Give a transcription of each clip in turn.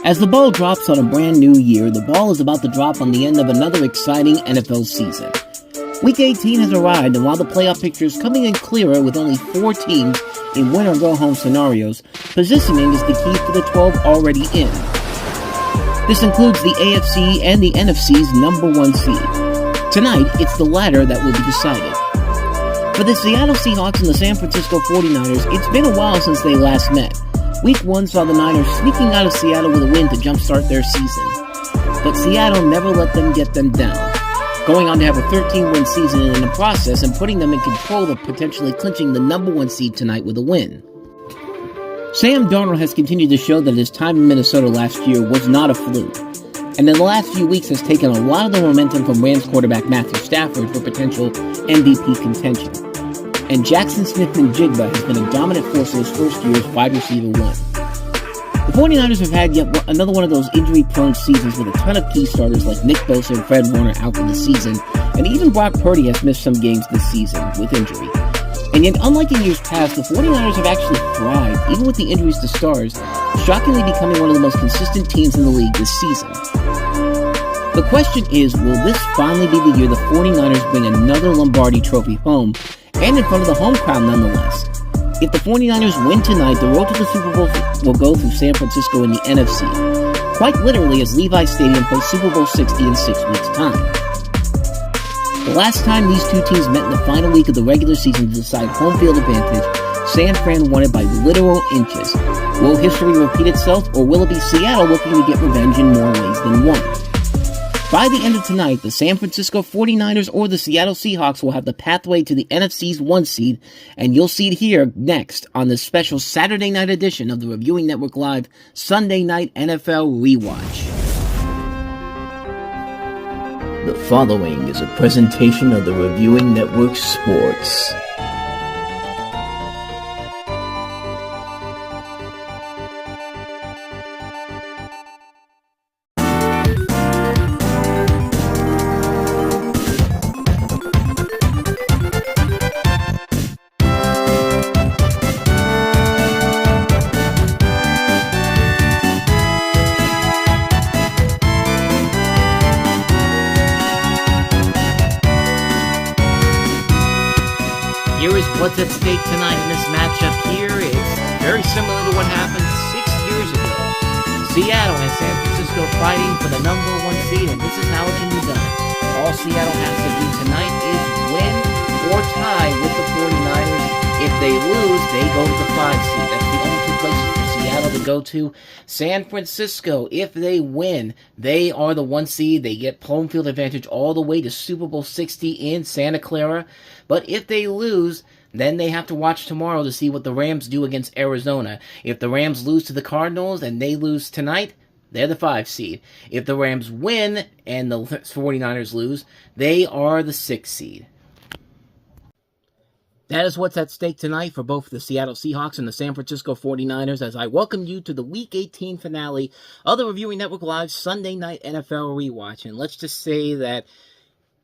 As the ball drops on a brand new year, the ball is about to drop on the end of another exciting NFL season. Week 18 has arrived, and while the playoff picture is coming in clearer with only 4 teams in win-or-go-home scenarios, positioning is the key for the 12 already in. This includes the AFC and the NFC's number 1 seed. Tonight, it's the latter that will be decided. For the Seattle Seahawks and the San Francisco 49ers, it's been a while since they last met. Week 1 saw the Niners sneaking out of Seattle with a win to jumpstart their season. But Seattle never let them get them down, going on to have a 13-win season in the process and putting them in control of potentially clinching the number 1 seed tonight with a win. Sam Darnold has continued to show that his time in Minnesota last year was not a fluke, and in the last few weeks has taken a lot of the momentum from Rams quarterback Matthew Stafford for potential MVP contention. And Jackson Smith-Njigba has been a dominant force in his first year as wide receiver 1. The 49ers have had yet another one of those injury-prone seasons with a ton of key starters like Nick Bosa and Fred Warner out for the season, and even Brock Purdy has missed some games this season with injury. And yet, unlike in years past, the 49ers have actually thrived, even with the injuries to stars, shockingly becoming one of the most consistent teams in the league this season. The question is, will this finally be the year the 49ers bring another Lombardi Trophy home, and in front of the home crowd nonetheless? If the 49ers win tonight, the road to the Super Bowl will go through San Francisco in the NFC, quite literally as Levi's Stadium hosts Super Bowl 60 in 6 weeks' time. The last time these two teams met in the final week of the regular season to decide home field advantage, San Fran won it by literal inches. Will history repeat itself, or will it be Seattle looking to get revenge in more ways than one? By the end of tonight, the San Francisco 49ers or the Seattle Seahawks will have the pathway to the NFC's 1 seed, and you'll see it here next on this special Saturday night edition of the Reviewing Network Live Sunday Night NFL Rewatch. The following is a presentation of the Reviewing Network Sports. What's at stake tonight in this matchup here is very similar to what happened 6 years ago. Seattle and San Francisco fighting for the number 1 seed, and this is how it can be done. All Seattle has to do tonight is win or tie with the 49ers. If they lose, they go to the 5 seed. That's the only 2 places for Seattle to go to. San Francisco, if they win, they are the 1 seed. They get home field advantage all the way to Super Bowl 60 in Santa Clara. But if they lose, then they have to watch tomorrow to see what the Rams do against Arizona. If the Rams lose to the Cardinals and they lose tonight, they're the 5 seed. If the Rams win and the 49ers lose, they are the 6 seed. That is what's at stake tonight for both the Seattle Seahawks and the San Francisco 49ers as I welcome you to the Week 18 finale of the Reviewing Network Live Sunday Night NFL Rewatch. And let's just say that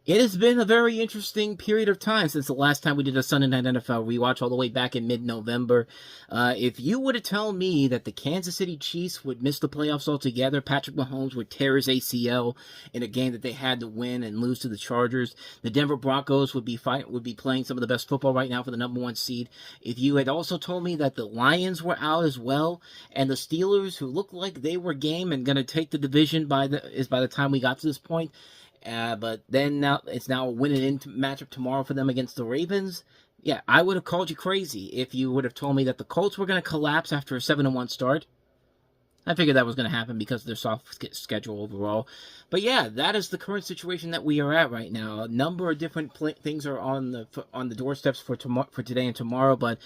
it has been a very interesting period of time since the last time we did a Sunday Night NFL Rewatch, all the way back in mid-November. If you were to tell me that the Kansas City Chiefs would miss the playoffs altogether, Patrick Mahomes would tear his ACL in a game that they had to win and lose to the Chargers, the Denver Broncos would be playing some of the best football right now for the number 1 seed. If you had also told me that the Lions were out as well, and the Steelers, who looked like they were game and going to take the division by the time we got to this point, but then now it's a win-and-in matchup tomorrow for them against the Ravens. Yeah, I would have called you crazy if you would have told me that the Colts were going to collapse after a 7-1 start. I figured that was going to happen because of their soft schedule overall. But yeah, that is the current situation that we are at right now. A number of different things are on the doorsteps for today and tomorrow, but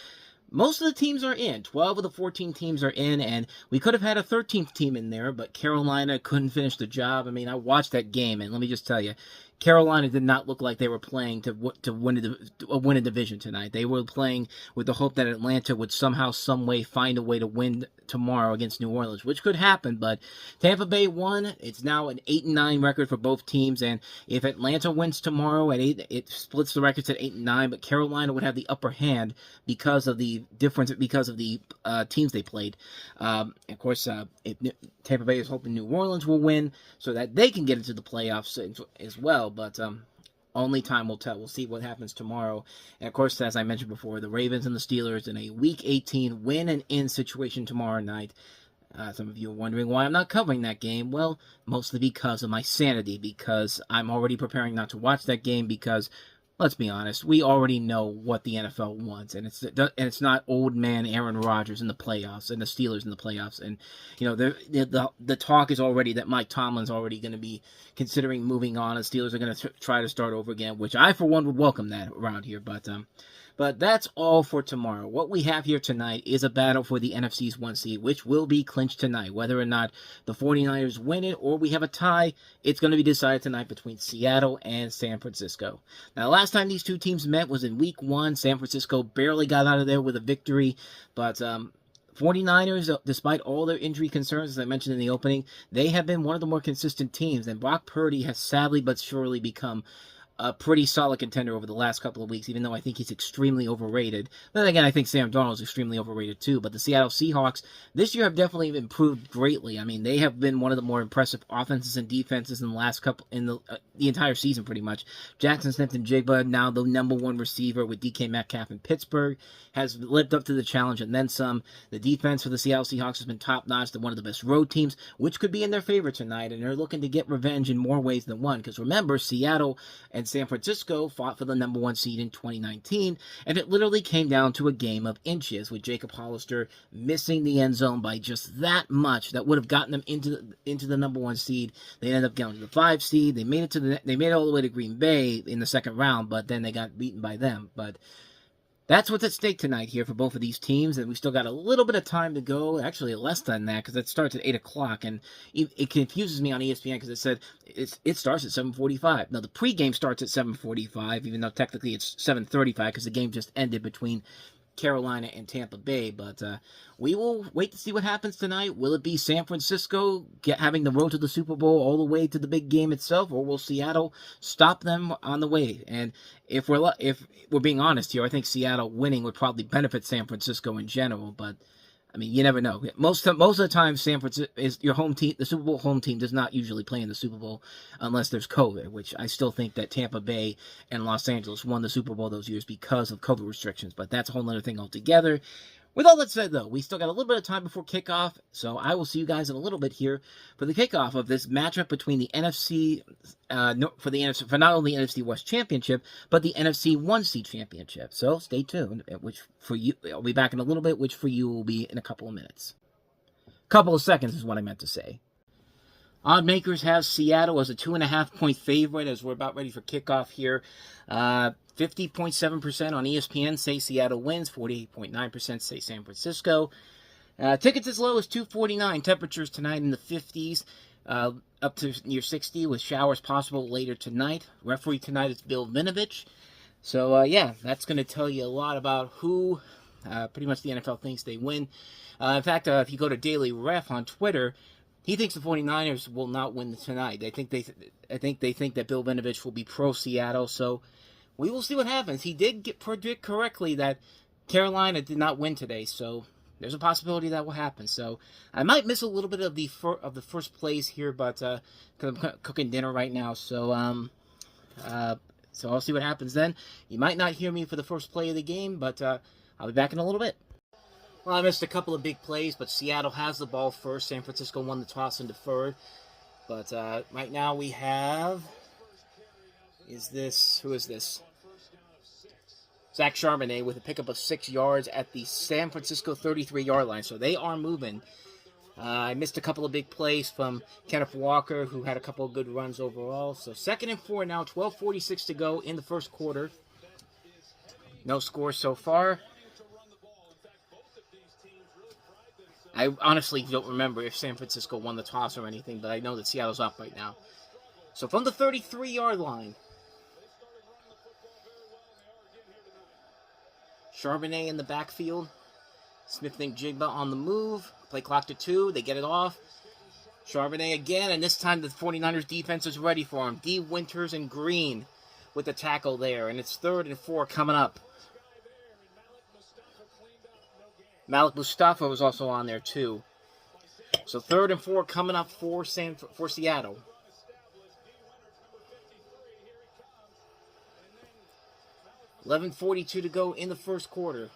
most of the teams are in. 12 of the 14 teams are in, and we could have had a 13th team in there, but Carolina couldn't finish the job. I mean, I watched that game, and let me just tell you, Carolina did not look like they were playing to win a division tonight. They were playing with the hope that Atlanta would somehow, some way find a way to win tomorrow against New Orleans, which could happen. But Tampa Bay won. It's now an 8-9 record for both teams, and if Atlanta wins tomorrow at 8, it splits the records at 8-9. But Carolina would have the upper hand because of the difference, because of the teams they played. Of course, Tampa Bay is hoping New Orleans will win so that they can get into the playoffs as well. But only time will tell. We'll see what happens tomorrow. And, of course, as I mentioned before, the Ravens and the Steelers in a Week 18 win-and-in situation tomorrow night. Some of you are wondering why I'm not covering that game. Well, mostly because of my sanity, because I'm already preparing not to watch that game because, let's be honest, we already know what the NFL wants, and it's not old man Aaron Rodgers in the playoffs and the Steelers in the playoffs. And, you know, the talk is already that Mike Tomlin's already going to be considering moving on, and Steelers are going to try to start over again, which I, for one, would welcome that around here. But that's all for tomorrow. What we have here tonight is a battle for the NFC's 1 seed, which will be clinched tonight. Whether or not the 49ers win it or we have a tie, it's going to be decided tonight between Seattle and San Francisco. Now, last time these two teams met was in Week 1. San Francisco barely got out of there with a victory, but 49ers, despite all their injury concerns, as I mentioned in the opening, they have been one of the more consistent teams, and Brock Purdy has sadly but surely become a pretty solid contender over the last couple of weeks, even though I think he's extremely overrated. But then again, I think Sam Darnold is extremely overrated too. But the Seattle Seahawks this year have definitely improved greatly. I mean, they have been one of the more impressive offenses and defenses in the last couple, in the entire season pretty much. Jackson Smith-Njigba, now the #1 receiver with DK Metcalf in Pittsburgh, has lived up to the challenge and then some. The defense for the Seattle Seahawks has been top-notch. They're one of the best road teams, which could be in their favor tonight, and they're looking to get revenge in more ways than one. Because remember, Seattle and San Francisco fought for the #1 seed in 2019, and it literally came down to a game of inches, with Jacob Hollister missing the end zone by just that much that would have gotten them into the #1 seed. They ended up getting to the 5 seed. They made it all the way to Green Bay in the second round, but then they got beaten by them. But that's what's at stake tonight here for both of these teams, and we still got a little bit of time to go, actually less than that, because it starts at 8 o'clock, and it confuses me on ESPN because it said it starts at 7:45. Now, the pregame starts at 7:45, even though technically it's 7:35 because the game just ended between Carolina and Tampa Bay, but we will wait to see what happens tonight. Will it be San Francisco having the road to the Super Bowl all the way to the big game itself, or will Seattle stop them on the way? And if we're being honest here, I think Seattle winning would probably benefit San Francisco in general, but I mean, you never know. Most of the time, San Francisco is your home team. The Super Bowl home team does not usually play in the Super Bowl unless there's COVID, which I still think that Tampa Bay and Los Angeles won the Super Bowl those years because of COVID restrictions. But that's a whole other thing altogether. With all that said, though, we still got a little bit of time before kickoff, so I will see you guys in a little bit here for the kickoff of this matchup between the NFC, for not only the NFC West Championship, but the NFC 1 seed championship. So stay tuned, which for you, I'll be back in a little bit, which for you will be in a couple of minutes. Couple of seconds is what I meant to say. Odd makers have Seattle as a 2.5-point favorite as we're about ready for kickoff here. 50.7% on ESPN say Seattle wins. 48.9% say San Francisco. Tickets as low as $249. Temperatures tonight in the 50s, up to near 60 with showers possible later tonight. Referee tonight is Bill Vinovich. So, yeah, that's going to tell you a lot about who pretty much the NFL thinks they win. In fact, if you go to Daily Ref on Twitter, he thinks the 49ers will not win tonight. I think they think that Bill Vinovich will be pro-Seattle, so we will see what happens. He did predict correctly that Carolina did not win today, so there's a possibility that will happen. So I might miss a little bit of the first plays here, but because I'm cooking dinner right now, so I'll see what happens then. You might not hear me for the first play of the game, but I'll be back in a little bit. Well, I missed a couple of big plays, but Seattle has the ball first. San Francisco won the toss and deferred. But right now we have... Who is this? Zach Charbonnet with a pickup of 6 yards at the San Francisco 33-yard line. So they are moving. I missed a couple of big plays from Kenneth Walker, who had a couple of good runs overall. So 2nd and 4 now, 12:46 to go in the first quarter. No score so far. I honestly don't remember if San Francisco won the toss or anything, but I know that Seattle's up right now. So from the 33-yard line, Charbonnet in the backfield. Smith-Njigba on the move. Play clock to 2. They get it off. Charbonnet again, and this time the 49ers defense is ready for him. D. Winters and Green with the tackle there, and it's 3rd and 4 coming up. Malik Mustafa was also on there too. So 3rd and 4 coming up for Seattle. $11:42 to go in the first quarter.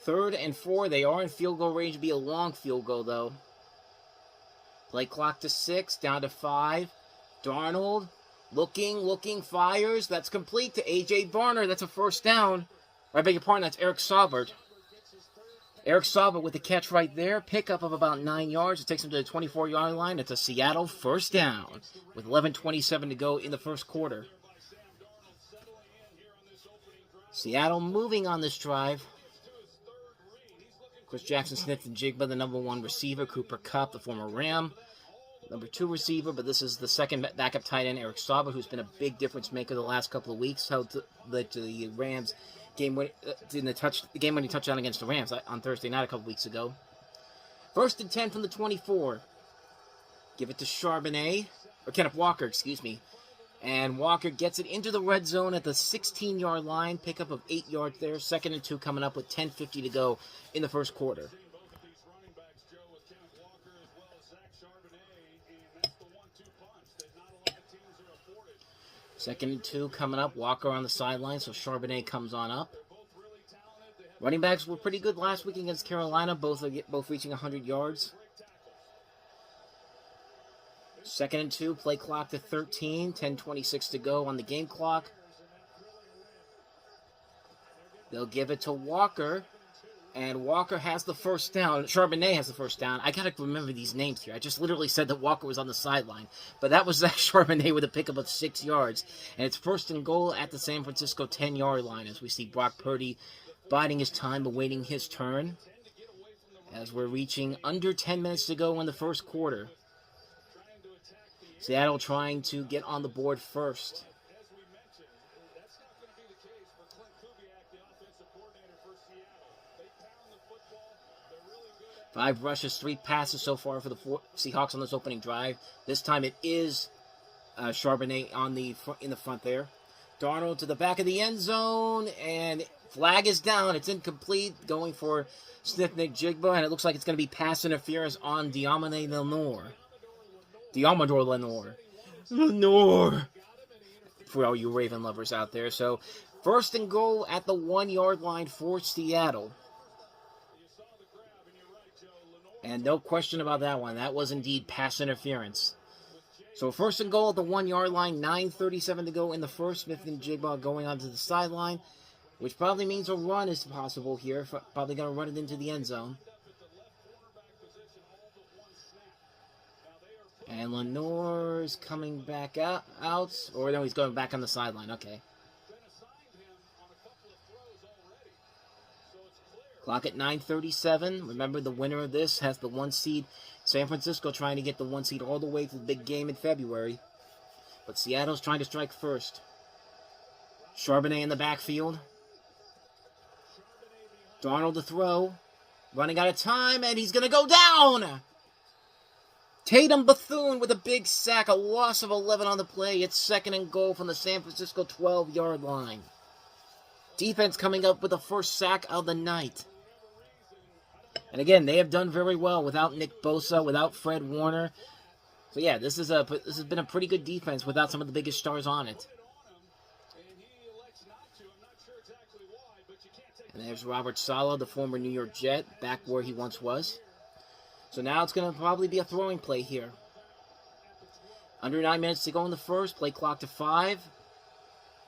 Third and 4. They are in field goal range. It'll be a long field goal, though. Play clock to 6, down to 5. Darnold, looking, fires. That's complete to A.J. Barner. That's a first down. I beg your pardon, that's Eric Saubert. Eric Saubert with the catch right there. Pickup of about 9 yards. It takes him to the 24-yard line. It's a Seattle first down with 11:27 to go in the first quarter. Seattle moving on this drive. Of course, Jackson Smith-Njigba, the number 1 receiver. Cooper Kupp, the former Ram, number 2 receiver. But this is the second backup tight end, Eric Saubert, who's been a big difference maker the last couple of weeks. Led to the Rams game-winning touchdown against the Rams on Thursday night a couple weeks ago. 1st and 10 from the 24. Give it to Kenneth Walker, excuse me. And Walker gets it into the red zone at the 16-yard line. Pickup of 8 yards there. 2nd and 2 coming up with 10:50 to go in the first quarter. Second and 2 coming up. Walker on the sideline, so Charbonnet comes on up. Running backs were pretty good last week against Carolina, both reaching 100 yards. 2nd and 2, play clock to 13, 10:26 to go on the game clock. They'll give it to Walker, and Walker has the first down. Charbonnet has the first down. I gotta remember these names here. I just literally said that Walker was on the sideline, but that was Zach Charbonnet with a pickup of 6 yards. And it's 1st and goal at the San Francisco 10-yard line as we see Brock Purdy biding his time, awaiting his turn. As we're reaching under 10 minutes to go in the first quarter. Seattle trying to get on the board first. Five rushes, 3 passes so far for the Seahawks on this opening drive. This time it is Charbonnet in the front there. Darnold to the back of the end zone, and flag is down. It's incomplete, going for Smith-Njigba, and it looks like it's going to be pass interference on Deommodore Lenoir. For all you Raven lovers out there. So, 1st and goal at the 1-yard line for Seattle. And no question about that one. That was indeed pass interference. So, 1st and goal at the 1-yard line. 9:37 to go in the first. Smith-Njigba going onto the sideline, which probably means a run is possible here. Probably going to run it into the end zone. And Lenoir's coming back out. Or no, he's going back on the sideline. Okay. Clock at 9:37. Remember, the winner of this has the 1 seed. San Francisco trying to get the 1 seed all the way to the big game in February. But Seattle's trying to strike first. Charbonnet in the backfield. Darnold to throw. Running out of time, and he's going to go down! Tatum Bethune with a big sack, a loss of 11 on the play. It's 2nd and goal from the San Francisco 12-yard line. Defense coming up with the first sack of the night. And again, they have done very well without Nick Bosa, without Fred Warner. So yeah, this has been a pretty good defense without some of the biggest stars on it. And there's Robert Saleh, the former New York Jet, back where he once was. So now it's going to probably be a throwing play here. Under 9 minutes to go in the first. Play clock to 5.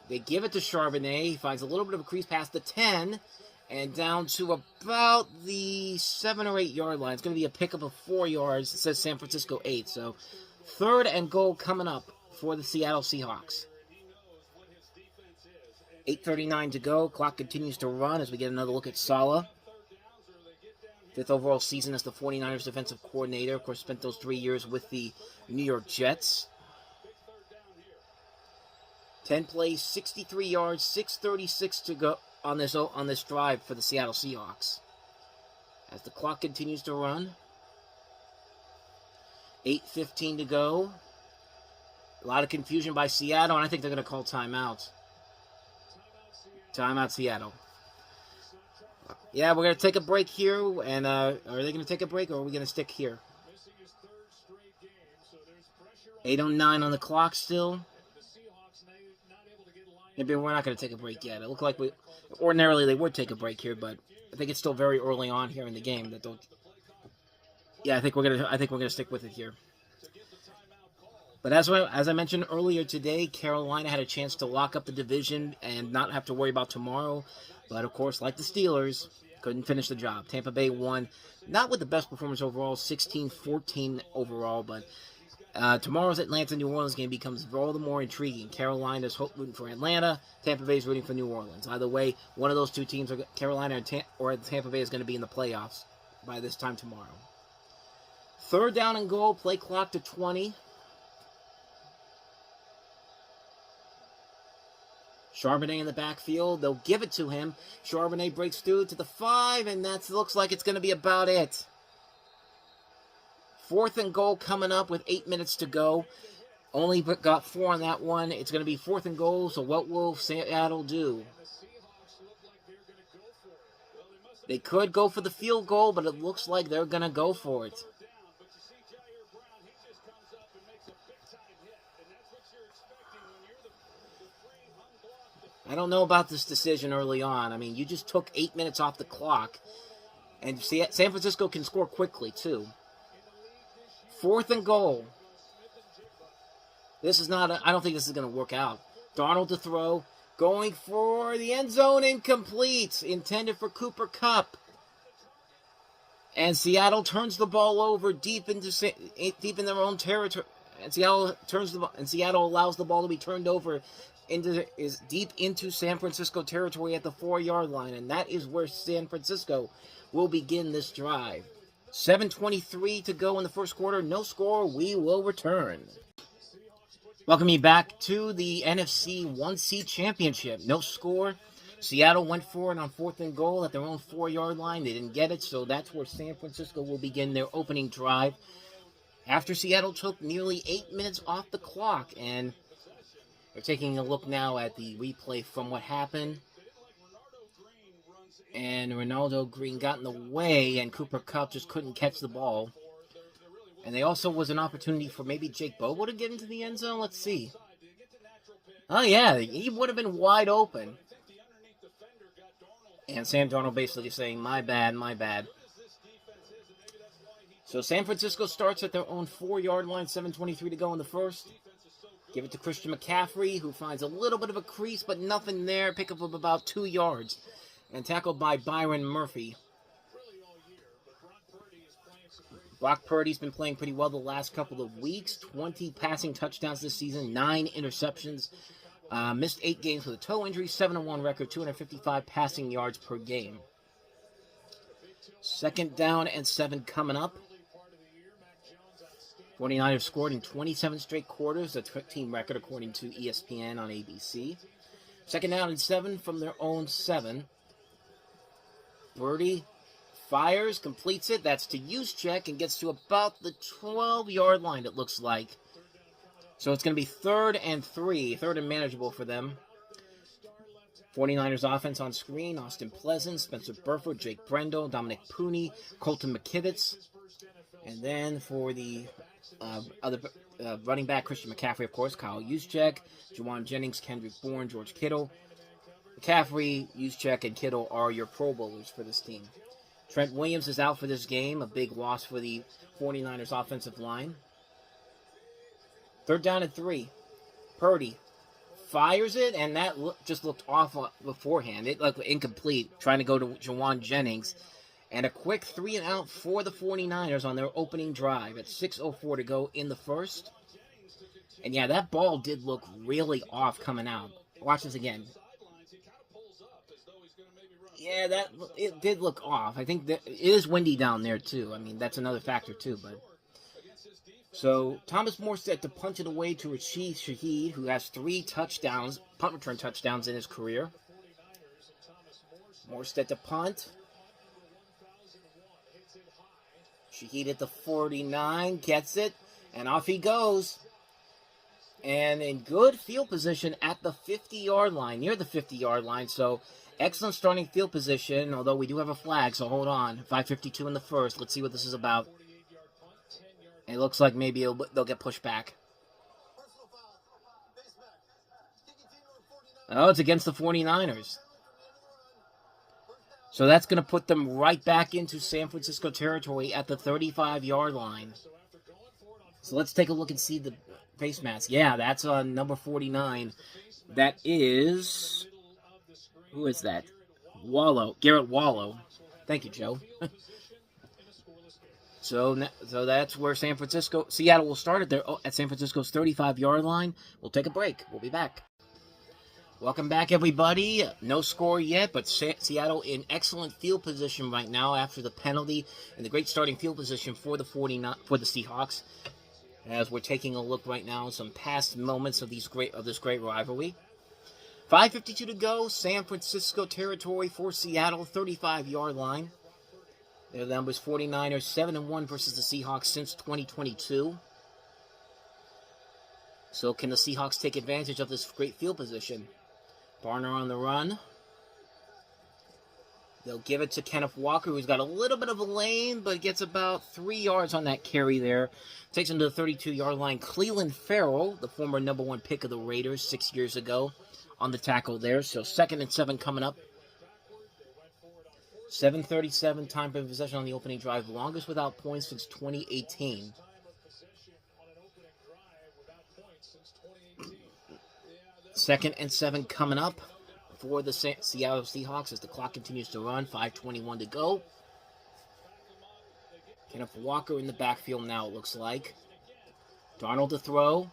They give it to Charbonnet. He finds a little bit of a crease past the 10. And down to about the 7 or 8 yard line. It's going to be a pickup of 4 yards. It says San Francisco 8. So 3rd and goal coming up for the Seattle Seahawks. 8:39 to go. Clock continues to run as we get another look at Saleh. 5th overall season as the 49ers defensive coordinator. Of course, spent those 3 years with the New York Jets. 10 plays, 63 yards, 6:36 to go on this drive for the Seattle Seahawks. As the clock continues to run. 8:15 to go. A lot of confusion by Seattle, and I think they're going to call timeout. Timeout, Seattle. Yeah, we're going to take a break here. And are they going to take a break, or are we going to stick here? 8:09 on the clock still. Maybe we're not going to take a break yet. It looked like ordinarily they would take a break here, but I think it's still very early on here in the game. Yeah, I think we're gonna stick with it here. But as I mentioned earlier today, Carolina had a chance to lock up the division and not have to worry about tomorrow. But of course, like the Steelers, couldn't finish the job. Tampa Bay won, not with the best performance overall, 16-14 overall, but tomorrow's Atlanta-New Orleans game becomes all the more intriguing. Carolina's rooting for Atlanta. Tampa Bay's rooting for New Orleans. Either way, one of those two teams, Carolina or Tampa Bay, is going to be in the playoffs by this time tomorrow. 3rd down and goal, play clock to 20. Charbonnet in the backfield. They'll give it to him. Charbonnet breaks through to the 5, and that looks like it's going to be about it. 4th and goal coming up with 8 minutes to go. Only got 4 on that one. It's going to be 4th and goal, so what will Seattle do? They could go for the field goal, but it looks like they're going to go for it. I don't know about this decision early on. I mean, you just took 8 minutes off the clock. And San Francisco can score quickly, too. 4th and goal. This is not, I don't think this is going to work out. Darnold to throw. Going for the end zone, incomplete. Intended for Cooper Kupp. And Seattle turns the ball over deep in their own territory. And Seattle allows the ball to be turned over deep into San Francisco territory at the 4-yard line, and that is where San Francisco will begin this drive. 7:23 to go in the first quarter. No score. We will return. Welcome you back to the NFC 1C Championship. No score. Seattle went for it on 4th and goal at their own 4-yard line. They didn't get it, so that's where San Francisco will begin their opening drive. After Seattle took nearly 8 minutes off the clock, and we're taking a look now at the replay from what happened. And Ronaldo Green got in the way, and Cooper Kupp just couldn't catch the ball. And there also was an opportunity for maybe Jake Bobo to get into the end zone. Let's see. Oh, yeah, he would have been wide open. And Sam Darnold basically saying, my bad, my bad. So San Francisco starts at their own 4-yard line, 7:23 to go in the first. Give it to Christian McCaffrey, who finds a little bit of a crease, but nothing there. Pick up of about 2 yards. And tackled by Byron Murphy. Brock Purdy's been playing pretty well the last couple of weeks. 20 passing touchdowns this season, 9 interceptions. Missed 8 games with a toe injury, 7-1 record, 255 passing yards per game. 2nd down and 7 coming up. 49ers scored in 27 straight quarters, a team record according to ESPN on ABC. 2nd down and 7 from their own 7. Purdy fires, completes it. That's to Juszczyk and gets to about the 12-yard line, it looks like. So it's going to be 3rd and 3, 3rd and manageable for them. 49ers offense on screen. Austin Pleasant, Spencer Burford, Jake Brendel, Dominic Pooney, Colton McKivitz. And then for the other running back, Christian McCaffrey, of course, Kyle Juszczyk, Juwan Jennings, Kendrick Bourne, George Kittle. McCaffrey, Juszczyk, and Kittle are your Pro Bowlers for this team. Trent Williams is out for this game, a big loss for the 49ers offensive line. 3rd down and 3. Purdy fires it, and that just looked off beforehand. It looked incomplete, trying to go to Juwan Jennings. And a quick 3-and-out for the 49ers on their opening drive at 6:04 to go in the first. And yeah, that ball did look really off coming out. Watch this again. Yeah, it did look off. I think that it is windy down there, too. I mean, that's another factor, too. But so, Thomas Morstead to punch it away to Rashid Shaheed, who has 3 touchdowns, punt return touchdowns in his career. Morstead to punt. Shaheed at the 49, gets it, and off he goes. And in good field position at the 50-yard line, near the 50-yard line. So excellent starting field position, although we do have a flag, so hold on. 5:52 in the first. Let's see what this is about. It looks like maybe they'll get pushed back. Oh, it's against the 49ers. So that's going to put them right back into San Francisco territory at the 35-yard line. So let's take a look and see the face mask. Yeah, that's on number 49. That is... Who is that? Wallow. Garrett Wallow. Thank you, Joe. So that's where Seattle will start at San Francisco's 35-yard line. We'll take a break. We'll be back. Welcome back, everybody. No score yet, but Seattle in excellent field position right now after the penalty and the great starting field position for the Seahawks. As we're taking a look right now at some past moments of this great rivalry. 5:52 to go. San Francisco territory for Seattle, 35-yard line. Their numbers 49ers 7-1 versus the Seahawks since 2022. So can the Seahawks take advantage of this great field position? Barner on the run. They'll give it to Kenneth Walker, who's got a little bit of a lane, but gets about 3 yards on that carry there. Takes him to the 32-yard line. Clelin Ferrell, the former number 1 pick of the Raiders 6 years ago, on the tackle there. So 2nd and 7 coming up. 7:37 time for possession on the opening drive. Longest without points since 2018. Second and 7 coming up for the Seattle Seahawks as the clock continues to run. 5:21 to go. Kenneth Walker in the backfield now, it looks like. Darnold to throw.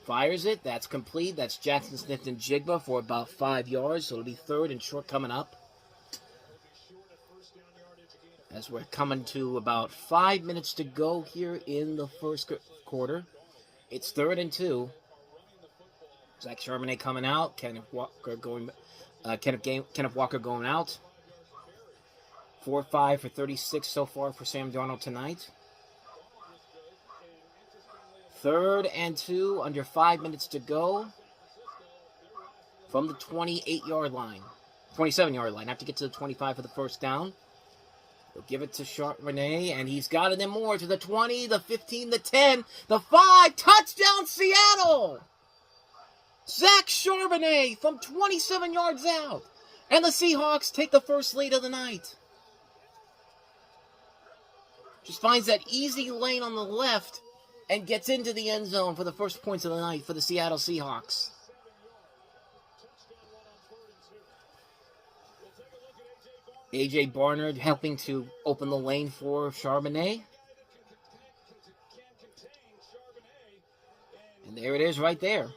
Fires it. That's complete. That's Jackson Smith-Njigba for about 5 yards. So it'll be 3rd and short coming up. As we're coming to about 5 minutes to go here in the first quarter. It's 3rd and 2. Zach Charbonnet coming out. Kenneth Walker going out. 4-5 for 36 so far for Sam Darnold tonight. 3rd and 2, under 5 minutes to go. From the 28-yard line. 27-yard line. Have to get to the 25 for the first down. They'll give it to Charbonnet, and he's got it and more to the 20, the 15, the 10, the 5. Touchdown, Seattle! Zach Charbonnet from 27 yards out. And the Seahawks take the first lead of the night. Just finds that easy lane on the left and gets into the end zone for the first points of the night for the Seattle Seahawks. A.J. Barnard helping to open the lane for Charbonnet. And there it is right there.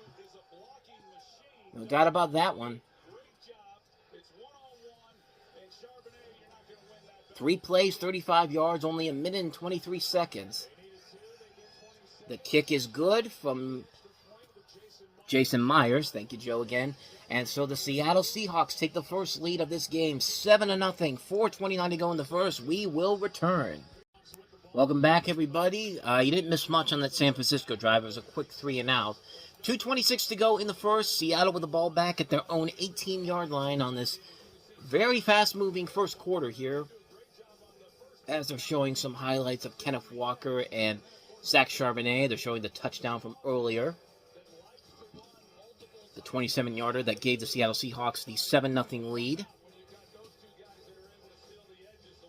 No doubt about that one. 3 plays, 35 yards, only 1 minute and 23 seconds. The kick is good from Jason Myers. Thank you, Joe, again. And so the Seattle Seahawks take the first lead of this game, 7-0, 4:29 to go in the first. We will return. Welcome back, everybody. You didn't miss much on that San Francisco drive. It was a quick 3 and out. 2:26 to go in the first. Seattle with the ball back at their own 18-yard line on this very fast-moving first quarter here. As they're showing some highlights of Kenneth Walker and Zach Charbonnet. They're showing the touchdown from earlier. The 27-yarder that gave the Seattle Seahawks the 7-0 lead.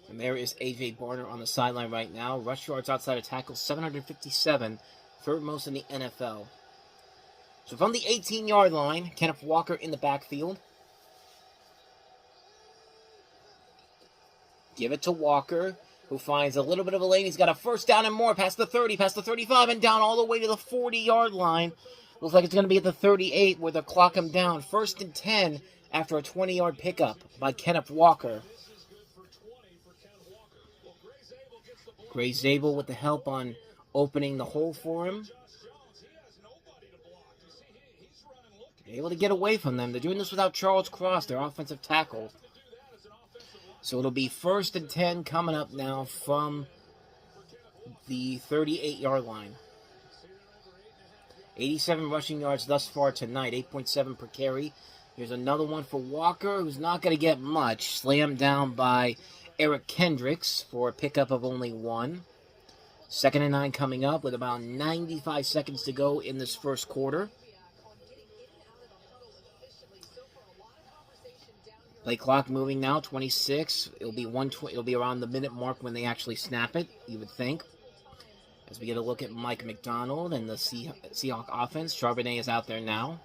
And there is A.J. Barner on the sideline right now. Rush yards outside of tackle, 757. 3rd most in the NFL. So from the 18-yard line, Kenneth Walker in the backfield. Give it to Walker, who finds a little bit of a lane. He's got a first down and more past the 30, past the 35, and down all the way to the 40-yard line. Looks like it's going to be at the 38 where they'll clock him down. 1st and 10 after a 20-yard pickup by Kenneth Walker. Gray Zabel with the help on opening the hole for him. Able to get away from them. They're doing this without Charles Cross, their offensive tackle. So it'll be 1st and 10 coming up now from the 38-yard line. 87 rushing yards thus far tonight, 8.7 per carry. Here's another one for Walker, who's not going to get much. Slammed down by Eric Kendricks for a pickup of only 1. 2nd and 9 coming up with about 95 seconds to go in this first quarter. Play clock moving now, 26. It'll be around the minute mark when they actually snap it, you would think. As we get a look at Mike McDonald and the Seahawks offense, Charbonnet is out there now.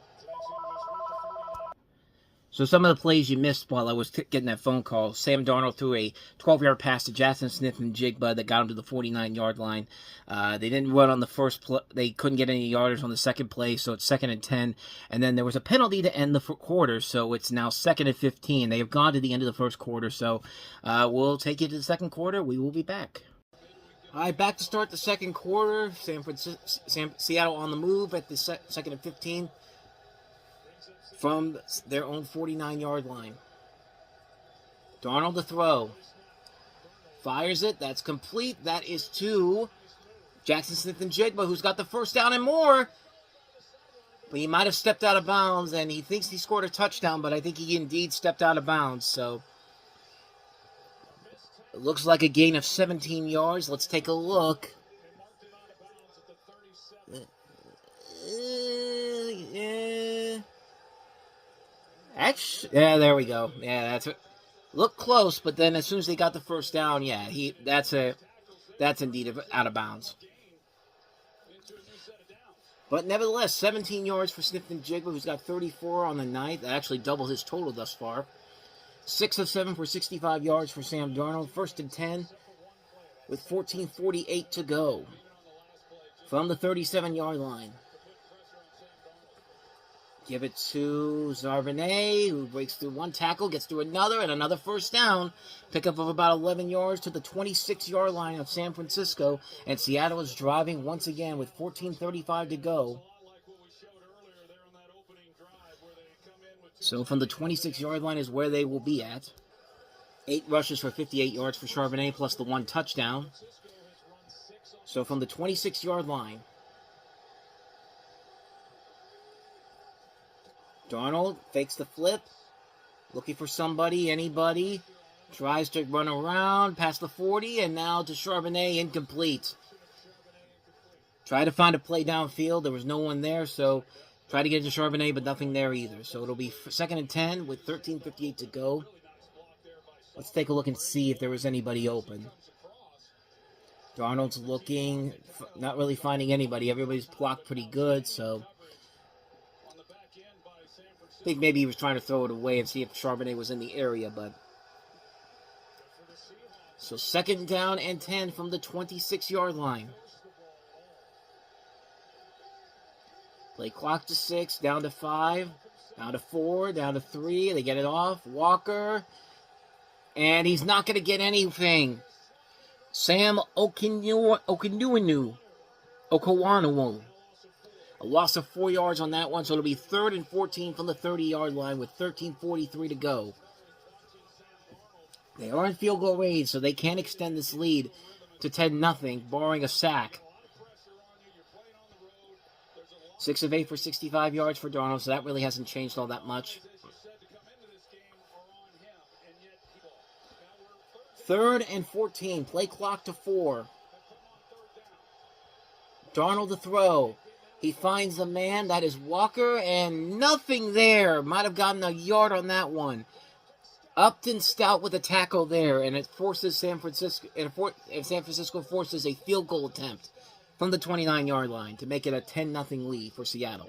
So some of the plays you missed while I was getting that phone call. Sam Darnold threw a 12-yard pass to Jackson Smith-Njigba that got him to the 49-yard line. They didn't run on the first play. They couldn't get any yarders on the second play, so it's 2nd and 10. And then there was a penalty to end the quarter, so it's now 2nd and 15. They have gone to the end of the first quarter, so we'll take you to the second quarter. We will be back. All right, back to start the second quarter. Seattle on the move at the 2nd and 15. From their own 49-yard line. Darnold to throw. Fires it. That's complete. That is to Jackson Smith-Njigba, who's got the first down and more. But he might have stepped out of bounds, and he thinks he scored a touchdown, but I think he indeed stepped out of bounds. So it looks like a gain of 17 yards. Let's take a look. Yeah, there we go. Yeah, that's it. Looked close, but then as soon as they got the first down, yeah, that's indeed out of bounds. But nevertheless, 17 yards for Smith-Njigba, who's got 34 on the night. That actually doubled his total thus far. 6 of 7 for 65 yards for Sam Darnold. 1st and 10 with 14:48 to go from the 37-yard line. Give it to Charbonnet, who breaks through one tackle, gets through another, and another first down. Pickup of about 11 yards to the 26-yard line of San Francisco. And Seattle is driving once again with 14:35 to go. So from the 26-yard line is where they will be at. 8 rushes for 58 yards for Charbonnet, plus the 1 touchdown. So from the 26-yard line, Darnold fakes the flip, looking for somebody, anybody, tries to run around past the 40, and now to Charbonnet, incomplete. Try to find a play downfield, there was no one there, so try to get to Charbonnet, but nothing there either. So it'll be 2nd and 10 with 13:58 to go. Let's take a look and see if there was anybody open. Darnold's looking, not really finding anybody. Everybody's blocked pretty good, so I think maybe he was trying to throw it away and see if Charbonnet was in the area, but so 2nd down and 10 from the 26-yard line. Play clock to 6, down to 5, down to 4, down to 3. They get it off. Walker, and he's not going to get anything. Sam Okonuonu. A loss of 4 yards on that one, so it'll be 3rd and 14 from the 30-yard line with 13:43 to go. They are in field goal range, so they can extend this lead to 10-0, barring a sack. 6 of 8 for 65 yards for Darnold, so that really hasn't changed all that much. 3rd and 14, play clock to 4. Darnold to throw. He finds the man, that is Walker, and nothing there. Might have gotten a yard on that one. Upton Stout with a tackle there, and it forces San Francisco, and San Francisco forces a field goal attempt from the 29-yard line to make it a 10-0 lead for Seattle.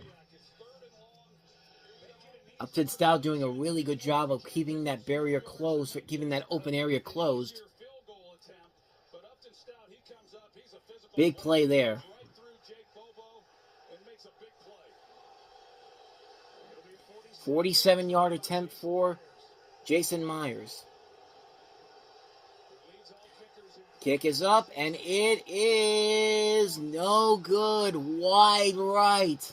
Upton Stout doing a really good job of keeping that barrier closed, keeping that open area closed. Big play there. 47-yard attempt for Jason Myers. Kick is up, and it is no good. Wide right.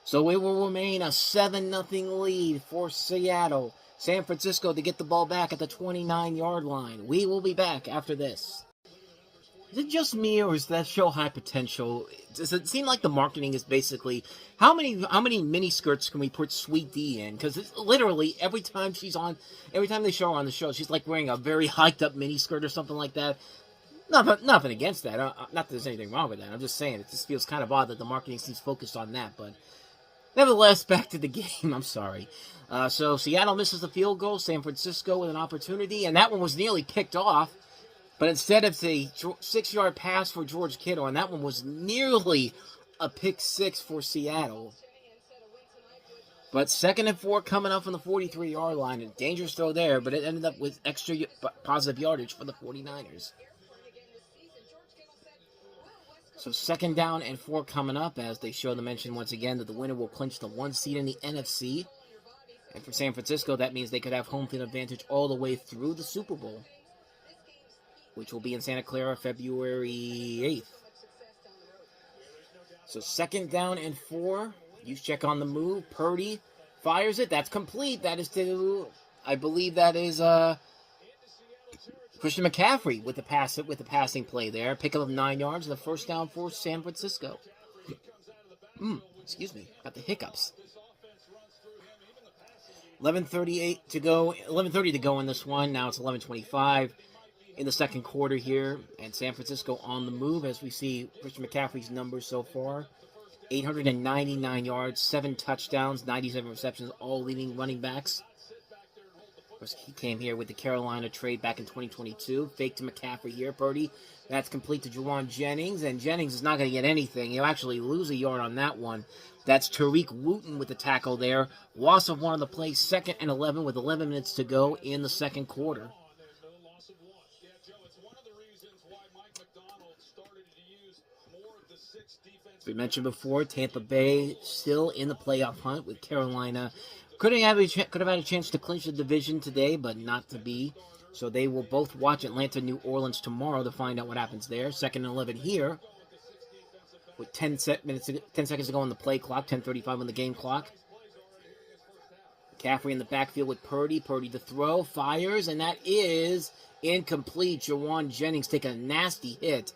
So it will remain a 7-0 lead for Seattle. San Francisco to get the ball back at the 29-yard line. We will be back after this. Is it just me, or is that show high potential? Does it seem like the marketing is basically how many mini skirts can we put Sweet D in? Because literally every time they show her on the show, she's like wearing a very hiked up mini skirt or something like that. Nothing against that. Not that there's anything wrong with that. I'm just saying it just feels kind of odd that the marketing seems focused on that. But nevertheless, back to the game. I'm sorry. So Seattle misses the field goal. San Francisco with an opportunity, and that one was nearly picked off. But instead of the 6-yard pass for George Kittle, and that one was nearly a pick six for Seattle. But 2nd and 4 coming up from the 43-yard line. A dangerous throw there, but it ended up with extra positive yardage for the 49ers. So 2nd down and 4 coming up as they show the mention once again that the winner will clinch the 1 seed in the NFC. And for San Francisco, that means they could have home field advantage all the way through the Super Bowl, which will be in Santa Clara February 8th. So 2nd down and 4. Use check on the move. Purdy fires it. That's complete. That is to, I believe that is Christian McCaffrey with the passing play there. Pickup of 9 yards and the 1st down for San Francisco. Excuse me. Got the hiccups. 11:30 to go in this one. Now it's 11:25 in the 2nd quarter here, and San Francisco on the move as we see Christian McCaffrey's numbers so far. 899 yards, 7 touchdowns, 97 receptions, all leading running backs. Of course, he came here with the Carolina trade back in 2022. Fake to McCaffrey here, Purdy. That's complete to Juwan Jennings, and Jennings is not going to get anything. He'll actually lose a yard on that one. That's Tariq Wooten with the tackle there. Loss of one on the play, 2nd and 11 with 11 minutes to go in the 2nd quarter. As we mentioned before, Tampa Bay still in the playoff hunt with Carolina. Could have had a chance to clinch the division today, but not to be. So they will both watch Atlanta, New Orleans tomorrow to find out what happens there. 2nd and 11 here with 10 seconds to go on the play clock, 10:35 on the game clock. McCaffrey in the backfield with Purdy. Purdy to throw, fires, and that is incomplete. Juwan Jennings taking a nasty hit.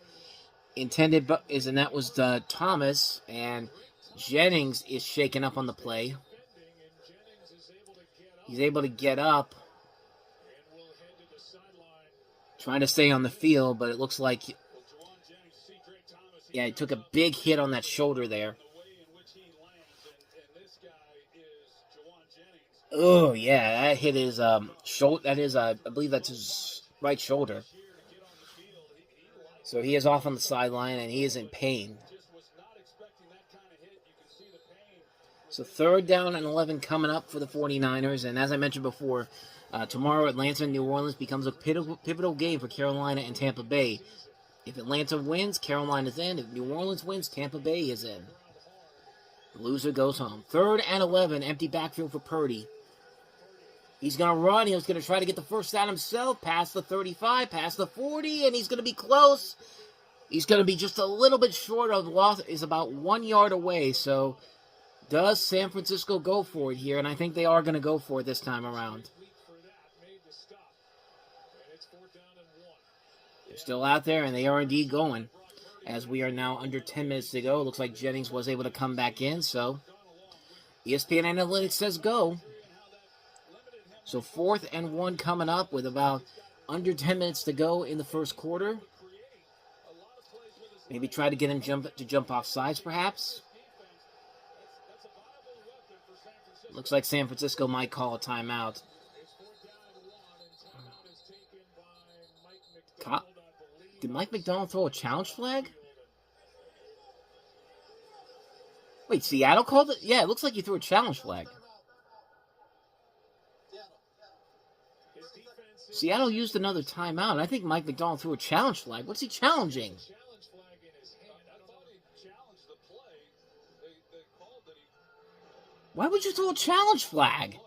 And that was Thomas, and Jennings is shaken up on the play. He's able to get up, trying to stay on the field, but it looks like, he took a big hit on that shoulder there. Oh yeah, that hit his shoulder. That is, I believe that's his right shoulder. So he is off on the sideline, and he is in pain. So 3rd down and 11 coming up for the 49ers. And as I mentioned before, tomorrow Atlanta and New Orleans becomes a pivotal game for Carolina and Tampa Bay. If Atlanta wins, Carolina's in. If New Orleans wins, Tampa Bay is in. The loser goes home. 3rd and 11, empty backfield for Purdy. He's going to run. He's going to try to get the 1st down himself. Past the 35, past the 40, and he's going to be close. He's going to be just a little bit short of the loss. Is about 1 yard away. So does San Francisco go for it here? And I think they are going to go for it this time around. They're still out there, and they are indeed going. As we are now under 10 minutes to go. It looks like Jennings was able to come back in. So ESPN Analytics says go. So 4th and 1 coming up with about under 10 minutes to go in the 1st quarter. Maybe try to get him jump off sides, perhaps. Looks like San Francisco might call a timeout. Did Mike McDonald throw a challenge flag? Wait, Seattle called it? Yeah, it looks like he threw a challenge flag. Seattle used another timeout. I think Mike McDonald threw a challenge flag. What's he challenging? Why would you throw a challenge flag?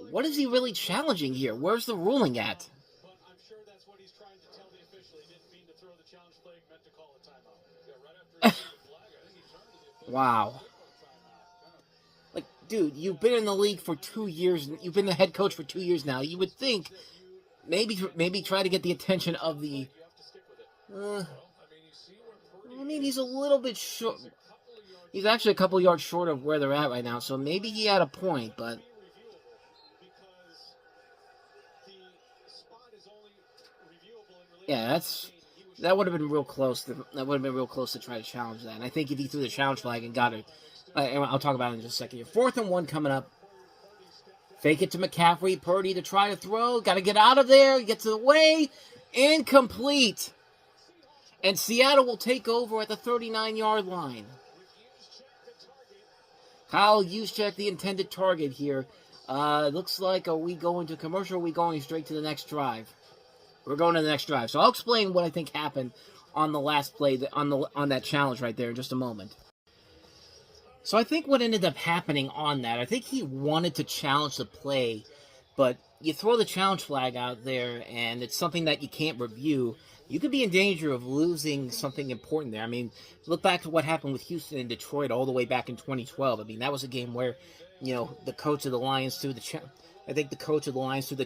What is he really challenging here? Where's the ruling at? Wow. dude, you've been in the league for 2 years. You've been the head coach for 2 years now. You would think maybe try to get the attention of the... he's a little bit short. He's actually a couple yards short of where they're at right now, so maybe he had a point, but... Yeah, that would have been real close. That would have been real close to try to challenge that. And I think if he threw the challenge flag and got it, I'll talk about it in just a second here. 4th and 1 coming up. Fake it to McCaffrey. Purdy to try to throw. Got to get out of there. Gets it away. Incomplete. And Seattle will take over at the 39-yard line. Kyle Juszczyk, the intended target here. Looks like, are we going to commercial or are we going straight to the next drive? We're going to the next drive. So I'll explain what I think happened on the last play, on that challenge right there in just a moment. So I think what ended up happening on that, I think he wanted to challenge the play, but you throw the challenge flag out there and it's something that you can't review. You could be in danger of losing something important there. I mean, look back to what happened with Houston and Detroit all the way back in 2012. I mean, that was a game where, the coach of the Lions threw the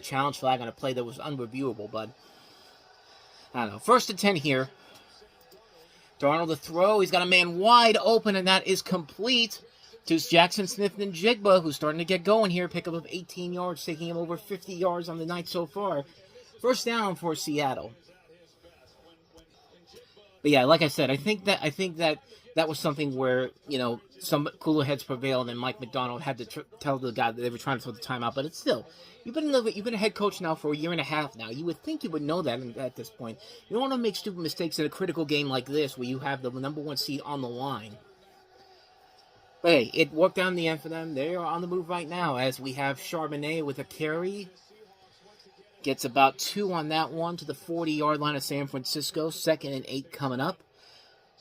challenge flag on a play that was unreviewable, but I don't know. 1st and 10 here. Darnold to throw. He's got a man wide open, and that is complete to Jackson Smith-Njigba, who's starting to get going here. Pickup of 18 yards, taking him over 50 yards on the night so far. 1st down for Seattle. But yeah, like I said, I think that was something where, some cooler heads prevailed, and Mike McDonald had to tell the guy that they were trying to throw the timeout. But it's still, you've been a head coach now for a year and a half now. You would think you would know that at this point. You don't want to make stupid mistakes in a critical game like this where you have the number 1 seed on the line. But hey, it worked out in the end for them. They are on the move right now as we have Charbonnet with a carry. Gets about 2 on that one to the 40-yard line of San Francisco. 2nd and 8 coming up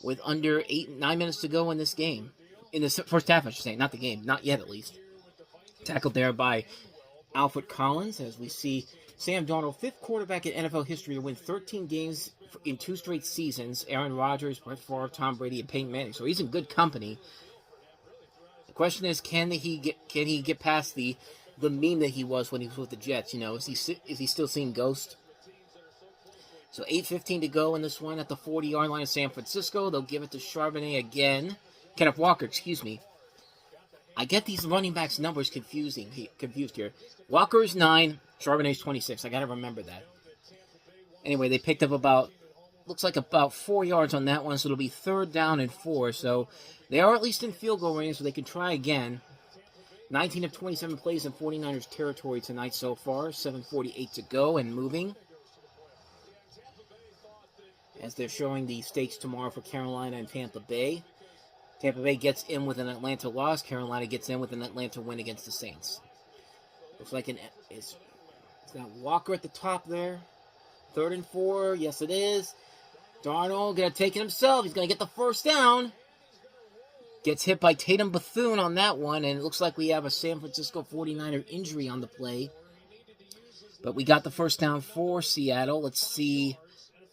with under 9 minutes to go in this game. In the first half, I should say. Not the game. Not yet, at least. Tackled there by Alfred Collins as we see Sam Darnold, 5th quarterback in NFL history to win 13 games in 2 straight seasons. Aaron Rodgers, Brett Favre, Tom Brady, and Peyton Manning. So he's in good company. The question is, can he get past the meme that he was when he was with the Jets? Is he still seeing ghosts? So 8:15 to go in this one at the 40-yard line of San Francisco. They'll give it to Charbonnet again. Kenneth Walker, excuse me. I get these running backs' numbers confused here. Walker is 9, Charbonnet's 26. I got to remember that. Anyway, they picked up about 4 yards on that one, so it'll be 3rd down and 4. So they are at least in field goal range, so they can try again. 19 of 27 plays in 49ers territory tonight so far. 7:48 to go and moving. As they're showing the stakes tomorrow for Carolina and Tampa Bay. Tampa Bay gets in with an Atlanta loss. Carolina gets in with an Atlanta win against the Saints. Looks like it's got Walker at the top there. 3rd and 4. Yes, it is. Darnold going to take it himself. He's going to get the 1st down. Gets hit by Tatum Bethune on that one. And it looks like we have a San Francisco 49er injury on the play. But we got the 1st down for Seattle. Let's see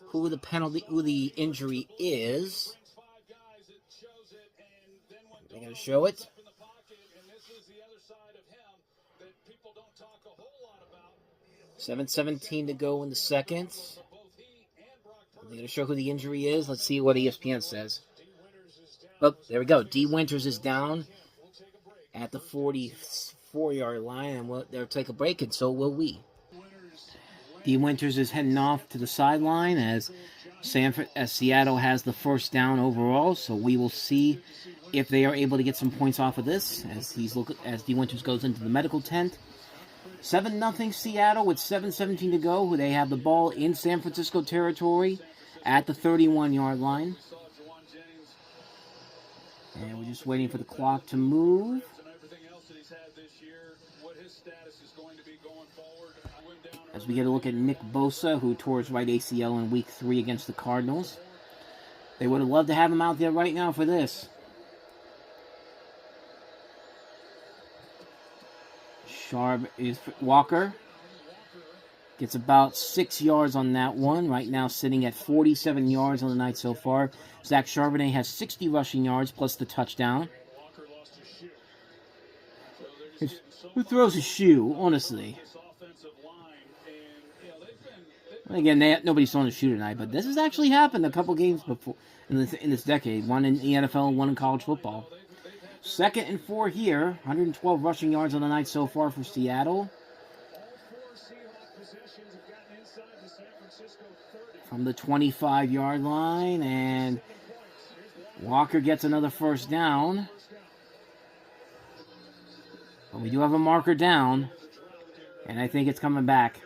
who the injury is. They're going to show it. 7:17 to go in the second. They're going to show who the injury is. Let's see what ESPN says. Oh, there we go. D. Winters is down at the 44-yard line, and they'll take a break, and so will we. D. Winters is heading off to the sideline as Seattle has the 1st down overall, so we will see if they are able to get some points off of this as D. Winters goes into the medical tent. 7-0 Seattle with 7:17 to go. They have the ball in San Francisco territory at the 31-yard line. And we're just waiting for the clock to move. As we get a look at Nick Bosa, who tore his right ACL in Week 3 against the Cardinals. They would have loved to have him out there right now for this. Walker gets about 6 yards on that one. Right now sitting at 47 yards on the night so far. Zach Charbonnet has 60 rushing yards plus the touchdown. Who throws a shoe, honestly? Again, nobody's throwing a shoe tonight, but this has actually happened a couple games before in this decade. One in the NFL, one in college football. 2nd and 4 here. 112 rushing yards on the night so far for Seattle. From the 25-yard line, and Walker gets another first down. But we do have a marker down, and I think it's coming back.